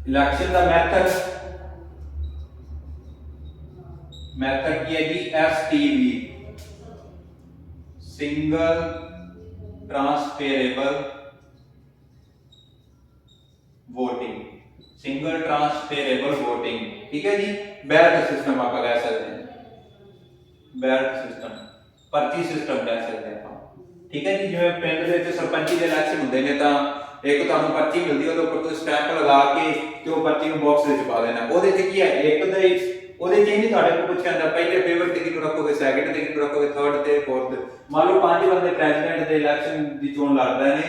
इलेक्शन का मेथड की है जी STV single transferable voting single transferable voting ठीक है जी बैलेट सिस्टम आप कह सकते हैं बैलेट सिस्टम पर्ची सिस्टम कह सकते हैं ठीक है जी जिवें पिंड दे विच सरपंची दे इलेक्शन हुंदे ने तां एक तुहानूं पर्ची मिलदी ओहदे उपर तुसीं स्टैंप लगा के ते ओह पर्ची नूं बॉक्स विच पा देना ओहदे ते की है एक दे ओहदे च नहीं तुहाडे कोल पुछिया जांदा पहले फेवर ते किहनूं रखोगे सैकंड ते किहनूं रखोगे थर्ड ते फोर्थ मान लो 5 बंदे प्रेसिडेंट दे इलेक्शन दी चोण लड़ रहे ने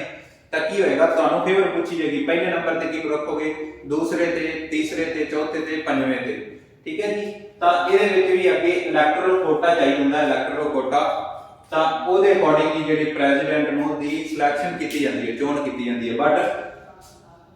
तां की होएगा तुहानूं फेवर पूछी जाएगी पहले नंबर ते किहनूं रखोगे दूसरे ते तीसरे ते चौथे ते पंजवें ते ठीक है जी तां इहदे विच भी अगे इलैक्टोरल कोटा चाहिदा हुंदा इलैक्टोरल कोटा ਤਾਂ ਉਹਦੇ ਅਕੋਰਡਿੰਗਲੀ ਜਿਹੜੀ ਪ੍ਰੈਜ਼ੀਡੈਂਟ ਨੂੰ ਦੀ ਸਿਲੈਕਸ਼ਨ ਕੀਤੀ ਜਾਂਦੀ ਹੈ ਚੋਣ ਕੀਤੀ ਜਾਂਦੀ ਹੈ ਬਟ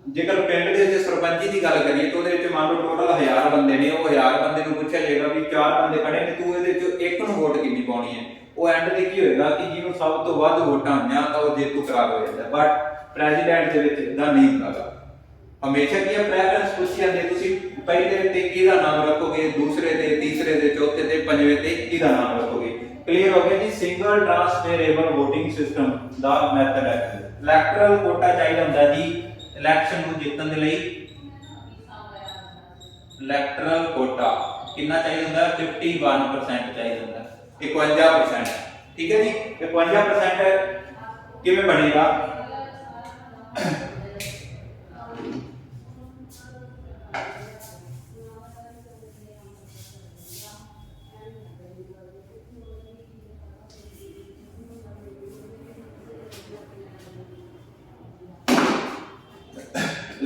ਜੇਕਰ ਪਿੰਡ ਦੇ ਵਿੱਚ ਸਰਪੰਚੀ ਦੀ ਗੱਲ ਕਰੀਏ ਤਾਂ ਉਹਦੇ ਵਿੱਚ ਮੰਨ ਲਓ ਟੋਟਲ 1000 ਬੰਦੇ ਨੇ ਉਹ 1000 ਬੰਦੇ ਨੂੰ ਪੁੱਛਿਆ ਜਾਏਗਾ ਵੀ 4 ਬੰਦੇ ਖੜੇ ਨੇ ਤੂੰ ਇਹਦੇ ਵਿੱਚੋਂ ਇੱਕ ਨੂੰ ਵੋਟ ਕਿੰਨੀ ਪਾਉਣੀ ਹੈ ਉਹ ਐਂਡ ਤੇ ਕੀ ਹੋਏਗਾ ਕਿ ਜਿਹਨੂੰ ਸਭ ਤੋਂ ਵੱਧ ਵੋਟਾਂ ਆਈਆਂ ਤਾਂ ਉਹ ਜੇਤੂ ਕਰਾਰ ਹੋ ਜਾਂਦਾ ਬਟ ਪ੍ਰੈਜ਼ੀਡੈਂਟ ਦੇ ਵਿੱਚ ਇਦਾਂ ਨਹੀਂ ਹੁੰਦਾਗਾ ਹਮੇਸ਼ਾ ਕੀ ਹੈ ਪ੍ਰੈਫਰੈਂਸ ਪੁੱਛੀ ਜਾਂਦੀ ਤੁਸੀਂ ਪਹਿਲੇ ਤੇ ਕਿਹਦਾ ਨਾਮ ਰੱਖੋਗੇ ਦੂਸਰੇ ਤੇ ਤੀਸਰੇ ਤੇ ਚੌਥੇ ਤੇ ਪੰਜਵੇਂ ਤੇ ਕਿਹਦਾ ਨਾਮ ਰੱਖੋਗੇ क्लियर हो गया जी सिंगल ट्रांसफेरेबल वोटिंग सिस्टम दा मेथड है इलैक्टोरल कोटा चाहिए होंदा जी इलेक्शन ਨੂੰ ਜਿੱਤਣ ਦੇ ਲਈ इलैक्टोरल कोटा कितना चाहिए होंदा 51% चाहिए होंदा 51% ठीक है जी 51% किवें बनेगा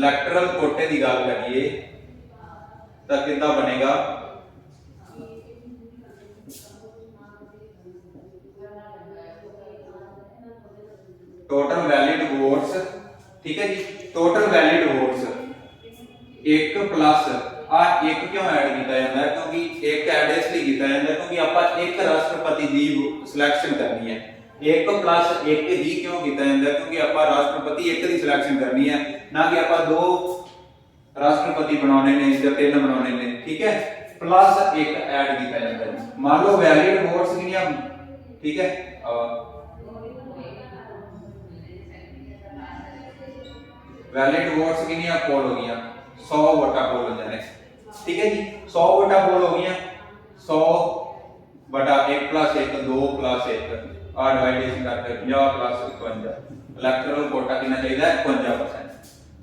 इलैक्टरल कोटे की गल करिए तो कितना बनेगा, टोटल वैलिड वोट्स, ठीक है जी, टोटल वैलिड वोट्स एक प्लस आ एक क्यों ऐड किया जाता है, क्योंकि एक ऐड इसलिए किया जाता है क्योंकि आप एक राष्ट्रपति की सिलेक्शन करनी है। एक प्लस एक ही क्यों किया जाता है, क्योंकि आप राष्ट्रपति एक की सिलेक्शन करनी है, ना कि आप दो राष्ट्रपति बनाने ने या तीन बनाने ने, ठीक है। प्लस एक ऐड किया जाता है। मान लो वैलिड वोट्स कितनी, ठीक है, वैलिड वोट्स कितनी पोल हो गई, 100 वोटा पोल हो जाने, ठीक है जी। 100 वोटा पोल हो गई, 100 बटा 1 प्लस 1 2 प्लस 1 आ डिवाइडेशन करके 50 प्लस 51 इलैक्टोरल कोटा कितना चाहिए 51%,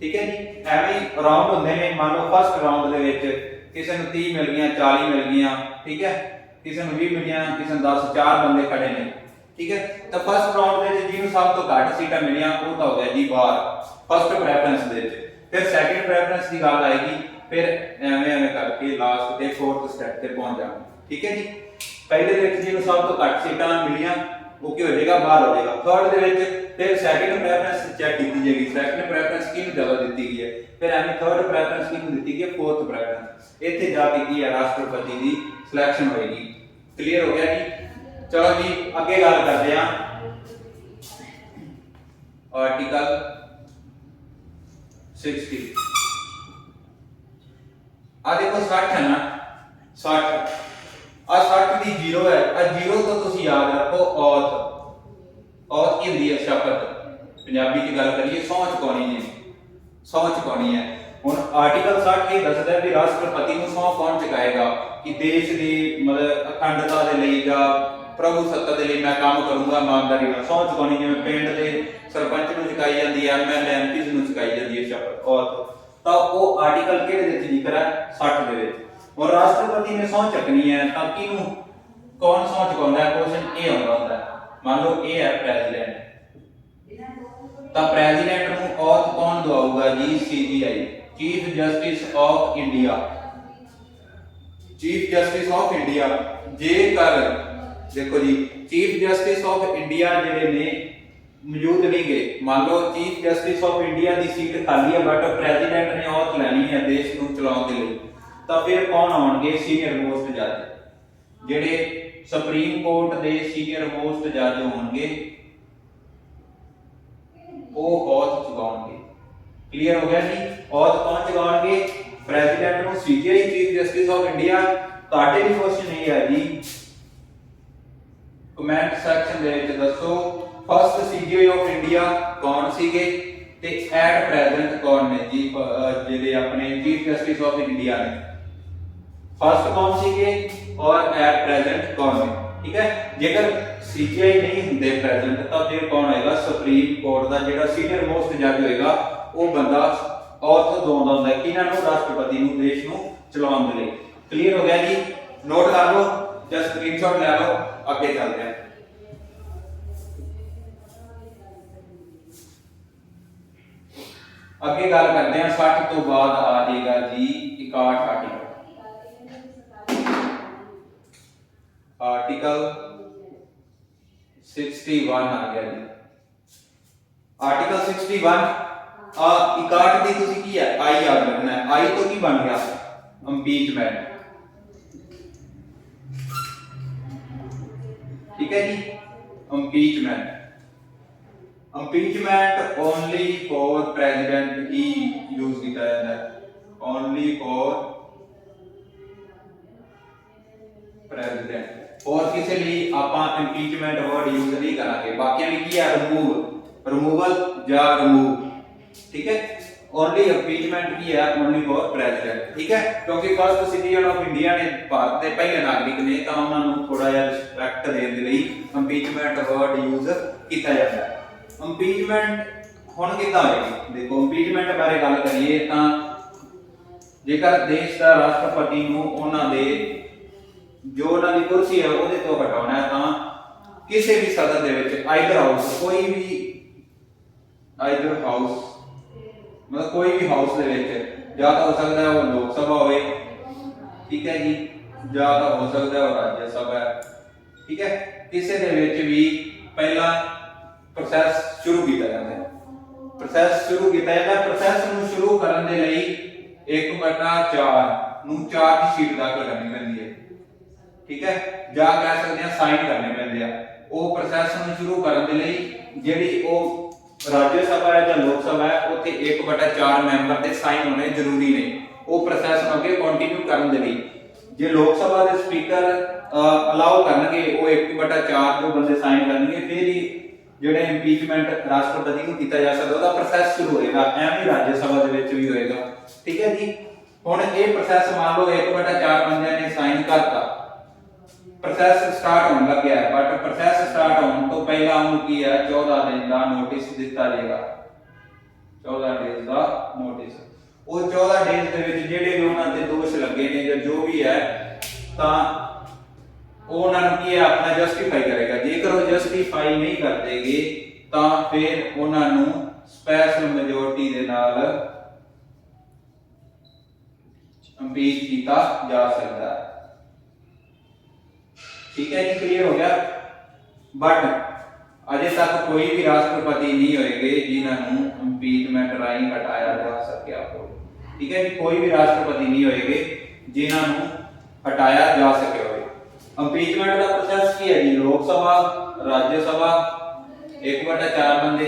ठीक है जी। एवं राउंड होंगे ने, मान लो फर्स्ट राउंड दे विच किसी ਨੂੰ 30 मिल गई, 40 मिल गई, ठीक है, किसी ਨੂੰ 20 मिलियां, किसी ਨੂੰ 10, 4 बंदे खड़े ने, ठीक है। तो फर्स्ट राउंड दे जिन्होंने सब तो घट सीटां मिलियां वो तो हो गया जी बाहर फर्स्ट प्रेफरेंस दे। फिर सेकंड प्रेफरेंस की गल आएगी, फिर एवें एवें करके लास्ट ते फोर्थ स्टेप ते पहुंच जाएंगे, ठीक है जी। पहले दे विच जिन्होंने सब तो घट सीटां मिलियां वो की हो जाएगा, बाहर हो जाएगा। थर्ड दे विच फिर सेकंड प्रेफरेंस चेक की जाएगी, सेकंड प्रेफरेंस किहनूं ज्यादा दी गई है, फिर एवें थर्ड प्रेफरेंस किहनूं दी गई है, फोर्थ प्रेफरेंस इत्थे जाके की है राष्ट्रपति की सिलेक्शन होएगी। क्लियर हो गया जी। चलो जी अगे गल करते हैं आर्टिकल 60। आ देखो 60 है ना, 60 आ 60 की जीरो है, आ जीरो तो तुसी याद रखो औत, औत की होंदी है शपथ, पंजाबी च गल करिए सौं चुकानी जी, सौं चुकानी है। हुण आर्टिकल 60 ये दसदा है कि राष्ट्रपति नूं सौं कौन चुकाएगा कि देश की मतलब अखंडता दे लई या प्रभु सत्ता दे लई मैं काम करूंगा ईमानदारी नाल। सौं चुकानी जिवें पिंड दे सरपंच नूं चुकाई जांदी है, एमएलए एमपी नूं चुकाई जांदी है शपथ औत, तो वो आर्टिकल किहड़े दे विच जिक्र है 60 दे विच। और राष्ट्रपति ने सौं चकनी है तां किहनूं कौन सौं चुकाउंदा है, क्वेश्चन ए आउंदा हुंदा है। मान लो ए है प्रेसिडेंट, तो प्रेसिडेंट नूं औत कौन दवाऊगा जी, CGI chief justice of India, chief justice of India. जेकर देखो जी चीफ जस्टिस ऑफ इंडिया जिहड़े ने मौजूद नहीं गए, मान लो चीफ जस्टिस ऑफ इंडिया की सीट खाली है बट प्रेसिडेंट ने औत लैनी है देश को चलाउण दे लई, तो फिर कौन आउणगे, सीनियर मोस्ट जज, जिहड़े सुप्रीम कोर्ट के सीनियर मोस्ट जज होणगे वो औत चुकाउणगे। क्लियर हो गया जी। औत कौन चुकाउणगे, प्रेसिडेंट नूं CGI chief justice of India. तुहाडे भी क्वेश्चन ये है जी कमेंट सैक्शन दे विच दसो फर्स्ट सीजीआई ऑफ इंडिया कौन सीगे ते एट प्रेजेंट कौन ने जी, जिहड़े अपने चीफ जस्टिस ऑफ इंडिया ने फर्स्ट कौन सीगे और एट प्रेजेंट कौन ने, ठीक है। जेकर सीजीआई नहीं हुंदे प्रेजेंट तो फिर कौन होएगा, सुप्रीम कोर्ट दा जिहड़ा सीनियर मोस्ट जज होएगा वो बंदा औत दवाउंदा हुंदा है किहनां नूं, राष्ट्रपति नूं देश नूं चलाउण दे लई। क्लियर हो गया जी। नोट कर लो या स्क्रीनशॉट ले लो, आगे चलते हैं। आगे गल करते हैं 60 तो बाद आ जाएगा जी 61 आर्टिकल, आर्टिकल 61 आ गया जी। आर्टिकल 61 61 दी तुसी की है आई याद रखना है, आई तो की बन गया इंपीचमेंट, ठीक है जी। Impeachment, impeachment only for president ही यूज किया जाता है, ओनली फॉर प्रेसिडेंट, और किसी लिए आप इंपीचमेंट वर्ड यूज नहीं करांगे। बाकी भी की है रिमूव, रिमूवल या रिमूव, ठीक है। ओनली इंपीचमेंट की है ओनली फॉर प्रेसिडेंट, ठीक है, क्योंकि फर्स्ट सिटीजन ऑफ इंडिया ने भारत के पहले नागरिक ने तो उन्होंने थोड़ा जिहा रिस्पैक्ट देने के लिए इंपीचमेंट वर्ड यूज किया जाता है। इंपीचमेंट हुण किदां होएगी, देखो इंपीचमेंट बारे गल करिए तां जेकर देश का राष्ट्रपति नूं उन्हां दे जो उन्हां दी कुर्सी है उहदे तो हटाउणा है तां किसी भी सदन दे विच आइदर हाउस, कोई भी आइदर हाउस मतलब कोई भी हाउस ਦੇ ਵਿੱਚ ਜਾਂ ਤਾਂ ਹੋ ਸਕਦਾ ਹੈ ਉਹ ਲੋਕ ਸਭਾ ਹੋਵੇ, ਠੀਕ ਹੈ ਜੀ, ਜਾਂ ਤਾਂ ਹੋ ਸਕਦਾ ਹੈ ਉਹ ਰਾਜ ਸਭਾ ਹੈ, ਠੀਕ ਹੈ। ਕਿਸੇ ਦੇ ਵਿੱਚ ਵੀ ਪਹਿਲਾ ਪ੍ਰੋਸੈਸ ਸ਼ੁਰੂ ਕੀਤਾ ਜਾਂਦਾ ਹੈ, ਪ੍ਰੋਸੈਸ ਸ਼ੁਰੂ ਕੀਤਾ ਜਾਂਦਾ। ਪ੍ਰੋਸੈਸ ਨੂੰ ਸ਼ੁਰੂ ਕਰਨ ਦੇ ਲਈ 1/4 ਨੂੰ 4 ਦੀ ਸ਼ੀਟ ਦਾਖਲ ਕਰਨੀ ਪੈਂਦੀ ਹੈ, ਠੀਕ ਹੈ, ਜਾਂ ਕਹਿ ਸਕਦੇ ਆ ਸਾਈਨ ਕਰਨੇ ਪੈਂਦੇ ਆ। ਉਹ ਪ੍ਰੋਸੈਸ ਨੂੰ ਸ਼ੁਰੂ ਕਰਨ ਦੇ ਲਈ ਜਿਹੜੀ ਉਹ ਰਾਜ ਸਭਾ ਹੈ ਜਾਂ ਲੋਕ ਸਭਾ ਹੈ ਉੱਥੇ 1/4 ਮੈਂਬਰ ਦੇ ਸਾਈਨ ਹੋਣੇ ਜ਼ਰੂਰੀ ਨੇ ਉਹ ਪ੍ਰੋਸੈਸ ਨੂੰ ਅੱਗੇ ਕੰਟੀਨਿਊ ਕਰਨ ਦੇ ਲਈ। ਜੇ ਲੋਕ ਸਭਾ ਦੇ ਸਪੀਕਰ ਅਲਾਉ ਕਰਨਗੇ ਉਹ 1/4 ਜੋ ਬੰਦੇ ਸਾਈਨ ਕਰਨਗੇ, ਫਿਰ ਹੀ ਜਿਹੜੇ ਇੰਪੀਚਮੈਂਟ ਰਾਸ਼ਟਰਪਤੀ ਨੂੰ ਕੀਤਾ ਜਾ ਸਕਦਾ ਉਹਦਾ ਪ੍ਰੋਸੈਸ ਸ਼ੁਰੂ ਹੋਏਗਾ। ਐਵੇਂ ਰਾਜ ਸਭਾ ਦੇ ਵਿੱਚ ਵੀ ਹੋਏਗਾ, ਠੀਕ ਹੈ ਜੀ। ਹੁਣ ਇਹ ਪ੍ਰੋਸੈਸ ਮੰਨ ਲਓ 1/4 ਬੰਦਿਆਂ ਨੇ ਸਾਈਨ ਕਰਤਾ, ਪ੍ਰੋਸੈਸ ਸਟਾਰਟ ਹੋਣ ਲੱਗਿਆ, ਬਟ ਪ੍ਰੋਸੈਸ ਸਟਾਰਟ ਹੋਣ ਤੋਂ ਪਹਿਲਾਂ ਉਹਨੂੰ ਕੀ ਹੈ 14 ਦਿਨ ਦਾ ਨੋਟਿਸ ਦਿੱਤਾ ਜਾਏਗਾ। 14 ਡੇਜ਼ ਦਾ ਨੋਟਿਸ। ਉਹ 14 ਡੇਜ਼ ਦੇ ਵਿੱਚ ਜਿਹੜੇ ਵੀ ਉਹਨਾਂ ਤੇ ਦੋਸ਼ ਲੱਗੇ ਨੇ ਜਾਂ ਜੋ ਵੀ ਹੈ ਤਾਂ ਉਹ ਉਹਨਾਂ ਨੂੰ ਕੀ ਹੈ ਆਪਣਾ ਜਸਟੀਫਾਈ ਕਰੇਗਾ। ਜੇਕਰ ਉਹ ਜਸਟੀਫਾਈ ਨਹੀਂ ਕਰਦੇਗੇ ਤਾਂ ਫਿਰ ਉਹਨਾਂ ਨੂੰ ਸਪੈਸ਼ਲ ਮੈਜੋਰਟੀ ਦੇ ਨਾਲ ਇੰਪੀਚ ਕੀਤਾ ਜਾ ਸਕਦਾ ਹੈ, ਠੀਕ ਹੈ ਜੀ, ਕਲੀਅਰ ਹੋ ਗਿਆ। ਬਟ ਅਜੇ ਤੱਕ ਕੋਈ ਵੀ ਰਾਸ਼ਟਰਪਤੀ ਨਹੀਂ ਹੋਏਗੇ ਜਿਨ੍ਹਾਂ ਨੂੰ ਇੰਪੀਚਮੈਂਟ ਰਾਹੀਂ ਹਟਾਇਆ ਜਾ ਸਕਿਆ ਹੋਵੇ, ਠੀਕ ਹੈ ਜੀ। ਕੋਈ ਵੀ ਰਾਸ਼ਟਰਪਤੀ ਨਹੀਂ ਹੋਏਗੇ ਜਿਨ੍ਹਾਂ ਨੂੰ ਹਟਾਇਆ ਜਾ ਸਕਿਆ ਹੋਵੇ। ਇੰਪੀਚਮੈਂਟ ਦਾ ਪ੍ਰੋਸੈਸ ਕੀ ਹੈ ਜੀ? ਲੋਕ ਸਭਾ, ਰਾਜ ਸਭਾ 1/4 ਬੰਦੇ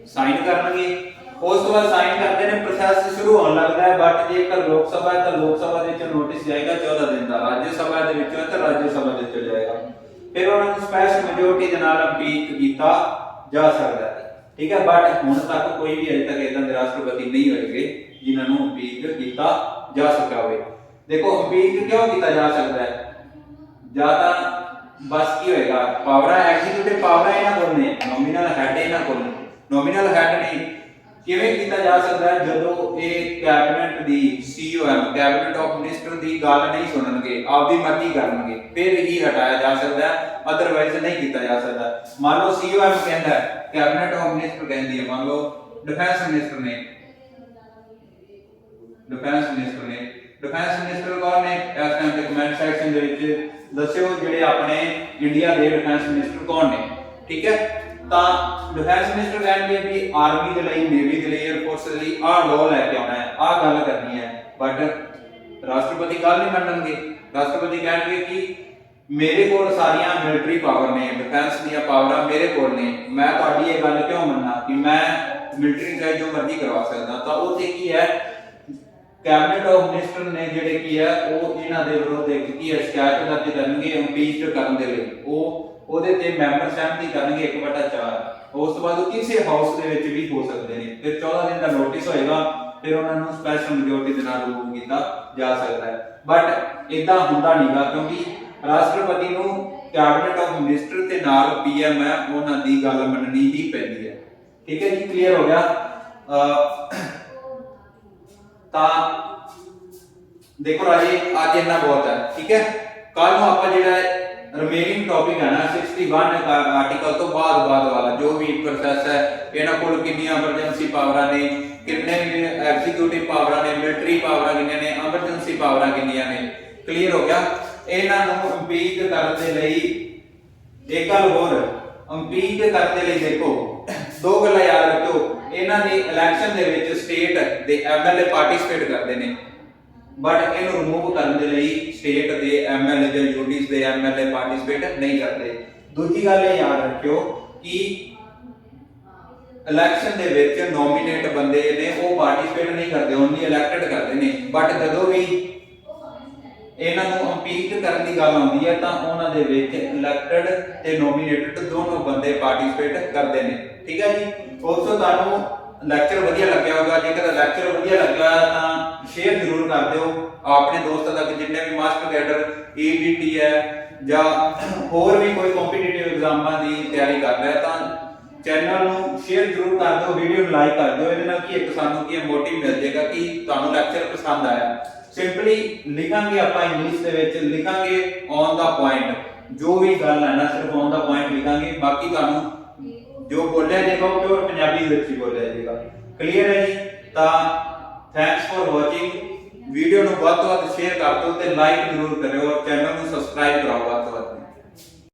ਸਾਈਨ ਕਰਨਗੇ, ਉਸ ਤੋਂ ਬਾਅਦ ਸਾਈਨ ਕਰਦੇ ਨੇ ਪ੍ਰੋਸੈਸ ਸ਼ੁਰੂ ਹੋਣ ਲੱਗਦਾ ਹੈ। ਬਟ ਜੇਕਰ ਲੋਕ ਸਭਾ ਹੈ ਤਾਂ ਲੋਕ ਸਭਾ ਦੇ ਵਿੱਚ ਨੋਟਿਸ ਜਾਏਗਾ 14 ਦਿਨ ਦਾ, ਰਾਜ ਸਭਾ ਦੇ ਵਿੱਚ ਹੈ ਤਾਂ ਰਾਜ ਸਭਾ ਦੇ ਵਿੱਚ ਜਾਏਗਾ। ਫਿਰ ਉਹਨਾਂ ਨੂੰ ਸਪੈਸ਼ਲ ਮੈਜੋਰਟੀ ਦੇ ਨਾਲ ਇੰਪੀਚ ਕੀਤਾ ਜਾ ਸਕਦਾ ਹੈ, ਠੀਕ ਹੈ। ਬਟ ਹੁਣ ਤੱਕ ਕੋਈ ਵੀ ਅਜੇ ਤੱਕ ਇਦਾਂ ਦੇ ਰਾਸ਼ਟਰਪਤੀ ਨਹੀਂ ਹੋਏਗੇ ਜਿਨ੍ਹਾਂ ਨੂੰ ਇੰਪੀਚ ਕੀਤਾ ਜਾ ਸਕਿਆ ਹੋਵੇ। ਦੇਖੋ ਇੰਪੀਚ ਕਿਉਂ ਕੀਤਾ ਜਾ ਸਕਦਾ ਹੈ? ਜਾਂ ਤਾਂ ਬਸ ਕੀ ਹੋਏਗਾ, ਪਾਵਰਾਂ ਐਗਜ਼ੀਕਿਊਟਿਵ ਪਾਵਰਾਂ ਇਹਨਾਂ ਕੋਲ ਨੇ, ਨੋਮੀਨਲ ਹੈਡ ਇਹਨਾਂ ਕੋਲ, ਨੋਮੀਨਲ ਹੈਡ ਨੇ। ਕਿਵੇਂ ਕੀਤਾ ਜਾ ਸਕਦਾ ਹੈ? ਜਦੋਂ ਇਹ cabinet the ਸੀਓਐਮ cabinet of minister ਦੀ ਗੱਲ ਨਹੀਂ ਸੁਣਨਗੇ, ਆਪਦੀ ਮਰਜ਼ੀ ਕਰਨਗੇ, ਫਿਰ ਹੀ ਹਟਾਇਆ ਜਾ ਸਕਦਾ ਹੈ, ਅਦਰਵਾਈਜ਼ ਨਹੀਂ ਕੀਤਾ ਜਾ ਸਕਦਾ। ਮੰਨ ਲਓ ਸੀਓਐਮ ਕਹਿੰਦਾ ਹੈ, ਕੈਬਨਿਟ ਆਫ ਮਿਨਿਸਟਰ ਕਹਿੰਦੀ ਹੈ, ਮੰਨ ਲਓ ਡਿਫੈਂਸ ਮਿਨਿਸਟਰ ਨੇ, ਡਿਫੈਂਸ ਮਿਨਿਸਟਰ ਕੌਣ ਨੇ ਇਸ ਟਾਈਮ ਤੇ ਕਮੈਂਟ ਸੈਕਸ਼ਨ ਦੇ ਵਿੱਚ ਦੱਸਿਓ ਜਿਹੜੇ ਆਪਣੇ ਇੰਡੀਆ ਦੇ ਡਿਫੈਂਸ ਮਿਨਿਸਟਰ ਕੌਣ ਨੇ, ਠੀਕ ਹੈ। ਤਾਂ ਡਿਫੈਂਸ ਮਿਨਿਸਟਰ ਕਹਿੰਦੇ ਵੀ ਆਰਮੀ ਦੇ ਲਈ, ਨੇਵੀ ਦੇ ਲਈ, 에ਅਰ ਫੋਰਸ ਦੇ ਲਈ ਆਹ ਲਾਅ ਲੈ ਕੇ ਆਉਣਾ ਹੈ, ਆਹ ਗੱਲ ਕਰਨੀ ਹੈ। ਬਟ ਰਾਸ਼ਟਰਪਤੀ ਗੱਲ ਨਹੀਂ ਮੰਨਣਗੇ। ਰਾਸ਼ਟਰਪਤੀ ਕਹਿਣਗੇ ਕਿ ਮੇਰੇ ਕੋਲ ਸਾਰੀਆਂ ਮਿਲਟਰੀ ਪਾਵਰ ਨੇ, ਡਿਫੈਂਸ ਦੀਆਂ ਪਾਵਰਾਂ ਮੇਰੇ ਕੋਲ ਨੇ, ਮੈਂ ਤੁਹਾਡੀ ਇਹ ਗੱਲ ਕਿਉਂ ਮੰਨਾਂ ਕਿ ਮੈਂ ਮਿਲਟਰੀ ਚਾਹੇ ਜੋ ਮਰਜ਼ੀ ਕਰਵਾ ਸਕਦਾ। ਤਾਂ ਉੱਥੇ ਕੀ ਹੈ, ਕੈਬਨਿਟ ਆਫ ਮਿਨਿਸਟਰ ਨੇ ਜਿਹੜੇ ਕੀ ਹੈ ਉਹ ਇਹਨਾਂ ਦੇ ਵਿਰੁੱਧ ਇੱਕ ਕੀ ਹੈ ਸ਼ਿਕਾਇਤ ਦਰਜ ਕਰਨਗੇ ਇੰਪੀਚ ਕਰਨ ਦੇ ਲਈ। ਉਹ ਉਹਦੇ ਤੇ ਮੈਂਬਰ ਸਹਿਮਤੀ ਕਰਨਗੇ 1/4। ਉਸ ਤੋਂ ਬਾਅਦ ਉਹ ਕਿਸੇ ਹਾਊਸ ਦੇ ਵਿੱਚ ਵੀ ਹੋ ਸਕਦੇ ਨੇ। ਫਿਰ 14 ਦਿਨ ਦਾ ਨੋਟਿਸ ਹੋਏਗਾ, ਫਿਰ ਉਹਨਾਂ ਨੂੰ ਸਪੈਸ਼ਲ ਮੈਜੋਰਟੀ ਦੇ ਨਾਲ ਰੂਲ ਕੀਤਾ ਜਾ ਸਕਦਾ ਹੈ। ਬਟ ਇਦਾਂ ਹੁੰਦਾ ਨਹੀਂਗਾ ਕਿਉਂਕਿ ਰਾਸ਼ਟਰਪਤੀ ਨੂੰ ਕੈਬਨਿਟ ਆਫ ਮਿਨਿਸਟਰ ਤੇ ਨਾਲ ਪੀਐਮ ਹੈ ਉਹਨਾਂ ਦੀ ਗੱਲ ਮੰਨਣੀ ਹੀ ਪੈਂਦੀ ਹੈ, ਠੀਕ ਹੈ ਜੀ, ਕਲੀਅਰ ਹੋ ਗਿਆ। ਤਾਂ ਦੇਖੋ ਰਾਜੇ ਅੱਜ ਇੰਨਾ ਬਹੁਤ ਹੈ, ਠੀਕ ਹੈ। ਕੱਲ ਨੂੰ ਆਪਾਂ ਜਿਹੜਾ ਰਿਮੇਨਿੰਗ ਟੌਪਿਕ ਹੈ ਨਾ 61 ਆਰਟੀਕਲ ਤੋਂ ਬਾਅਦ ਵਾਲਾ ਜੋ ਵੀ ਪ੍ਰੋਸੈਸ ਹੈ, ਇਹਨਾਂ ਕੋਲ ਕਿੰਨੀਆਂ ਐਮਰਜੈਂਸੀ ਪਾਵਰਾਂ ਨੇ, ਕਿੰਨੇ ਐਗਜ਼ੀਕਿਊਟਿਵ ਪਾਵਰਾਂ ਨੇ, ਮਿਲਟਰੀ ਪਾਵਰਾਂ ਕਿੰਨੀਆਂ ਨੇ, ਐਮਰਜੈਂਸੀ ਪਾਵਰਾਂ ਕਿੰਨੀਆਂ ਨੇ, ਕਲੀਅਰ ਹੋ ਗਿਆ। ਇਹਨਾਂ ਨੂੰ ਇੰਪੀਚ ਕਰਨ ਦੇ ਲਈ ਇੱਕ ਗੱਲ ਹੋਰ, ਇੰਪੀਚ ਕਰਨ ਦੇ ਲਈ ਦੇਖੋ ਦੋ ਗੱਲਾਂ ਯਾਦ ਰੱਖੋ। ਇਹਨਾਂ ਦੀ ਇਲੈਕਸ਼ਨ ਦੇ ਵਿੱਚ ਸਟੇਟ ਦੇ ਐਮਐਲਏ ਪਾਰਟਿਸਿਪੇਟ ਕਰਦੇ ਨੇ, ਬਟ ਇਹਨੂੰ ਰਿਮੂਵ ਕਰਨ ਦੇ ਲਈ ਸਟੇਟ ਦੇ ਐਮਐਲਏ ਜਾਂ ਯੂਟੀਜ਼ ਦੇ ਐਮਐਲਏ ਪਾਰਟਿਸਿਪੇਟ ਨਹੀਂ ਕਰਦੇ। ਦੂਜੀ ਗੱਲ ਇਹ ਯਾਦ ਰੱਖਿਓ ਕਿ ਇਲੈਕਸ਼ਨ ਦੇ ਵਿੱਚ ਨੋਮੀਨੇਟ ਬੰਦੇ ਨੇ ਉਹ ਪਾਰਟਿਸਿਪੇਟ ਨਹੀਂ ਕਰਦੇ, ਓਨਲੀ ਇਲੈਕਟਡ ਕਰਦੇ ਨੇ। ਬਟ ਜਦੋਂ ਵੀ ਇਹਨਾਂ ਨੂੰ ਇੰਪੀਚ ਕਰਨ ਦੀ ਗੱਲ ਆਉਂਦੀ ਹੈ ਤਾਂ ਉਹਨਾਂ ਦੇ ਵਿੱਚ ਇਲੈਕਟਡ ਤੇ ਨੋਮੀਨੇਟਡ ਦੋਨੋਂ ਬੰਦੇ ਪਾਰਟਿਸਿਪੇਟ ਕਰਦੇ ਨੇ, ਠੀਕ ਹੈ ਜੀ। ਉਸ ਤੋਂ ਤੁਹਾਨੂੰ ਲੈਕਚਰ ਵਧੀਆ ਲੱਗਿਆ ਹੋਗਾ। ਜੇਕਰ ਲੈਕਚਰ ਵਧੀਆ ਲੱਗਾ ਤਾਂ ਸ਼ੇਅਰ ਜ਼ਰੂਰ ਕਰ ਦਿਓ ਆਪਣੇ ਦੋਸਤਾਂ ਤੱਕ, ਜਿੰਨੇ ਵੀ ਮਾਸਟਰ ਕੈਡਰ ਈਬੀਟੀ ਹੈ ਜਾਂ ਹੋਰ ਵੀ ਕੋਈ ਕੰਪੀਟੀਟਿਵ ਐਗਜ਼ਾਮਾਂ ਦੀ ਤਿਆਰੀ ਕਰ ਰਿਹਾ ਤਾਂ ਚੈਨਲ ਨੂੰ ਸ਼ੇਅਰ ਜ਼ਰੂਰ ਕਰ ਦਿਓ, ਵੀਡੀਓ ਨੂੰ ਲਾਈਕ ਕਰ ਦਿਓ। ਇਹਦੇ ਨਾਲ ਕੀ ਇੱਕ ਸਾਨੂੰ ਕੀ ਮੋਟਿਵ ਮਿਲ ਜਾਏਗਾ ਕਿ ਤੁਹਾਨੂੰ ਲੈਕਚਰ ਪਸੰਦ ਆਇਆ। ਸਿੰਪਲੀ ਲਿਖਾਂਗੇ ਆਪਾਂ ਇੰਗਲਿਸ਼ ਦੇ ਵਿੱਚ, ਲਿਖਾਂਗੇ ਔਨ ਦਾ ਪੁਆਇੰਟ, ਜੋ ਵੀ ਗੱਲ ਹੈ ਨਾ ਸਿਰਫ ਔਨ ਦਾ ਪੁਆਇੰਟ ਲਿਖਾਂਗੇ। ਬਾਕੀ ਤੁਹਾਨੂੰ ਜੋ ਬੋਲਿਆ ਜਾਏਗਾ ਉਹ ਪਿਓਰ ਪੰਜਾਬੀ ਦੇ ਵਿੱਚ ਹੀ ਬੋਲਿਆ ਜਾਏਗਾ, ਕਲੀਅਰ ਹੈ ਜੀ। ਤਾਂ ਥੈਂਕਸ ਫॉर ਵਾਚਿੰਗ। ਵੀਡੀਓ ਨੂੰ ਵੱਧ ਤੋਂ ਵੱਧ ਸ਼ੇਅਰ ਕਰ ਦਿਓ ਤੇ ਲਾਈਕ ਜ਼ਰੂਰ ਕਰਿਓ ਔਰ ਚੈਨਲ ਨੂੰ ਸਬਸਕ੍ਰਾਈਬ ਕਰਾਓ ਵੱਧ ਤੋਂ ਵੱਧ।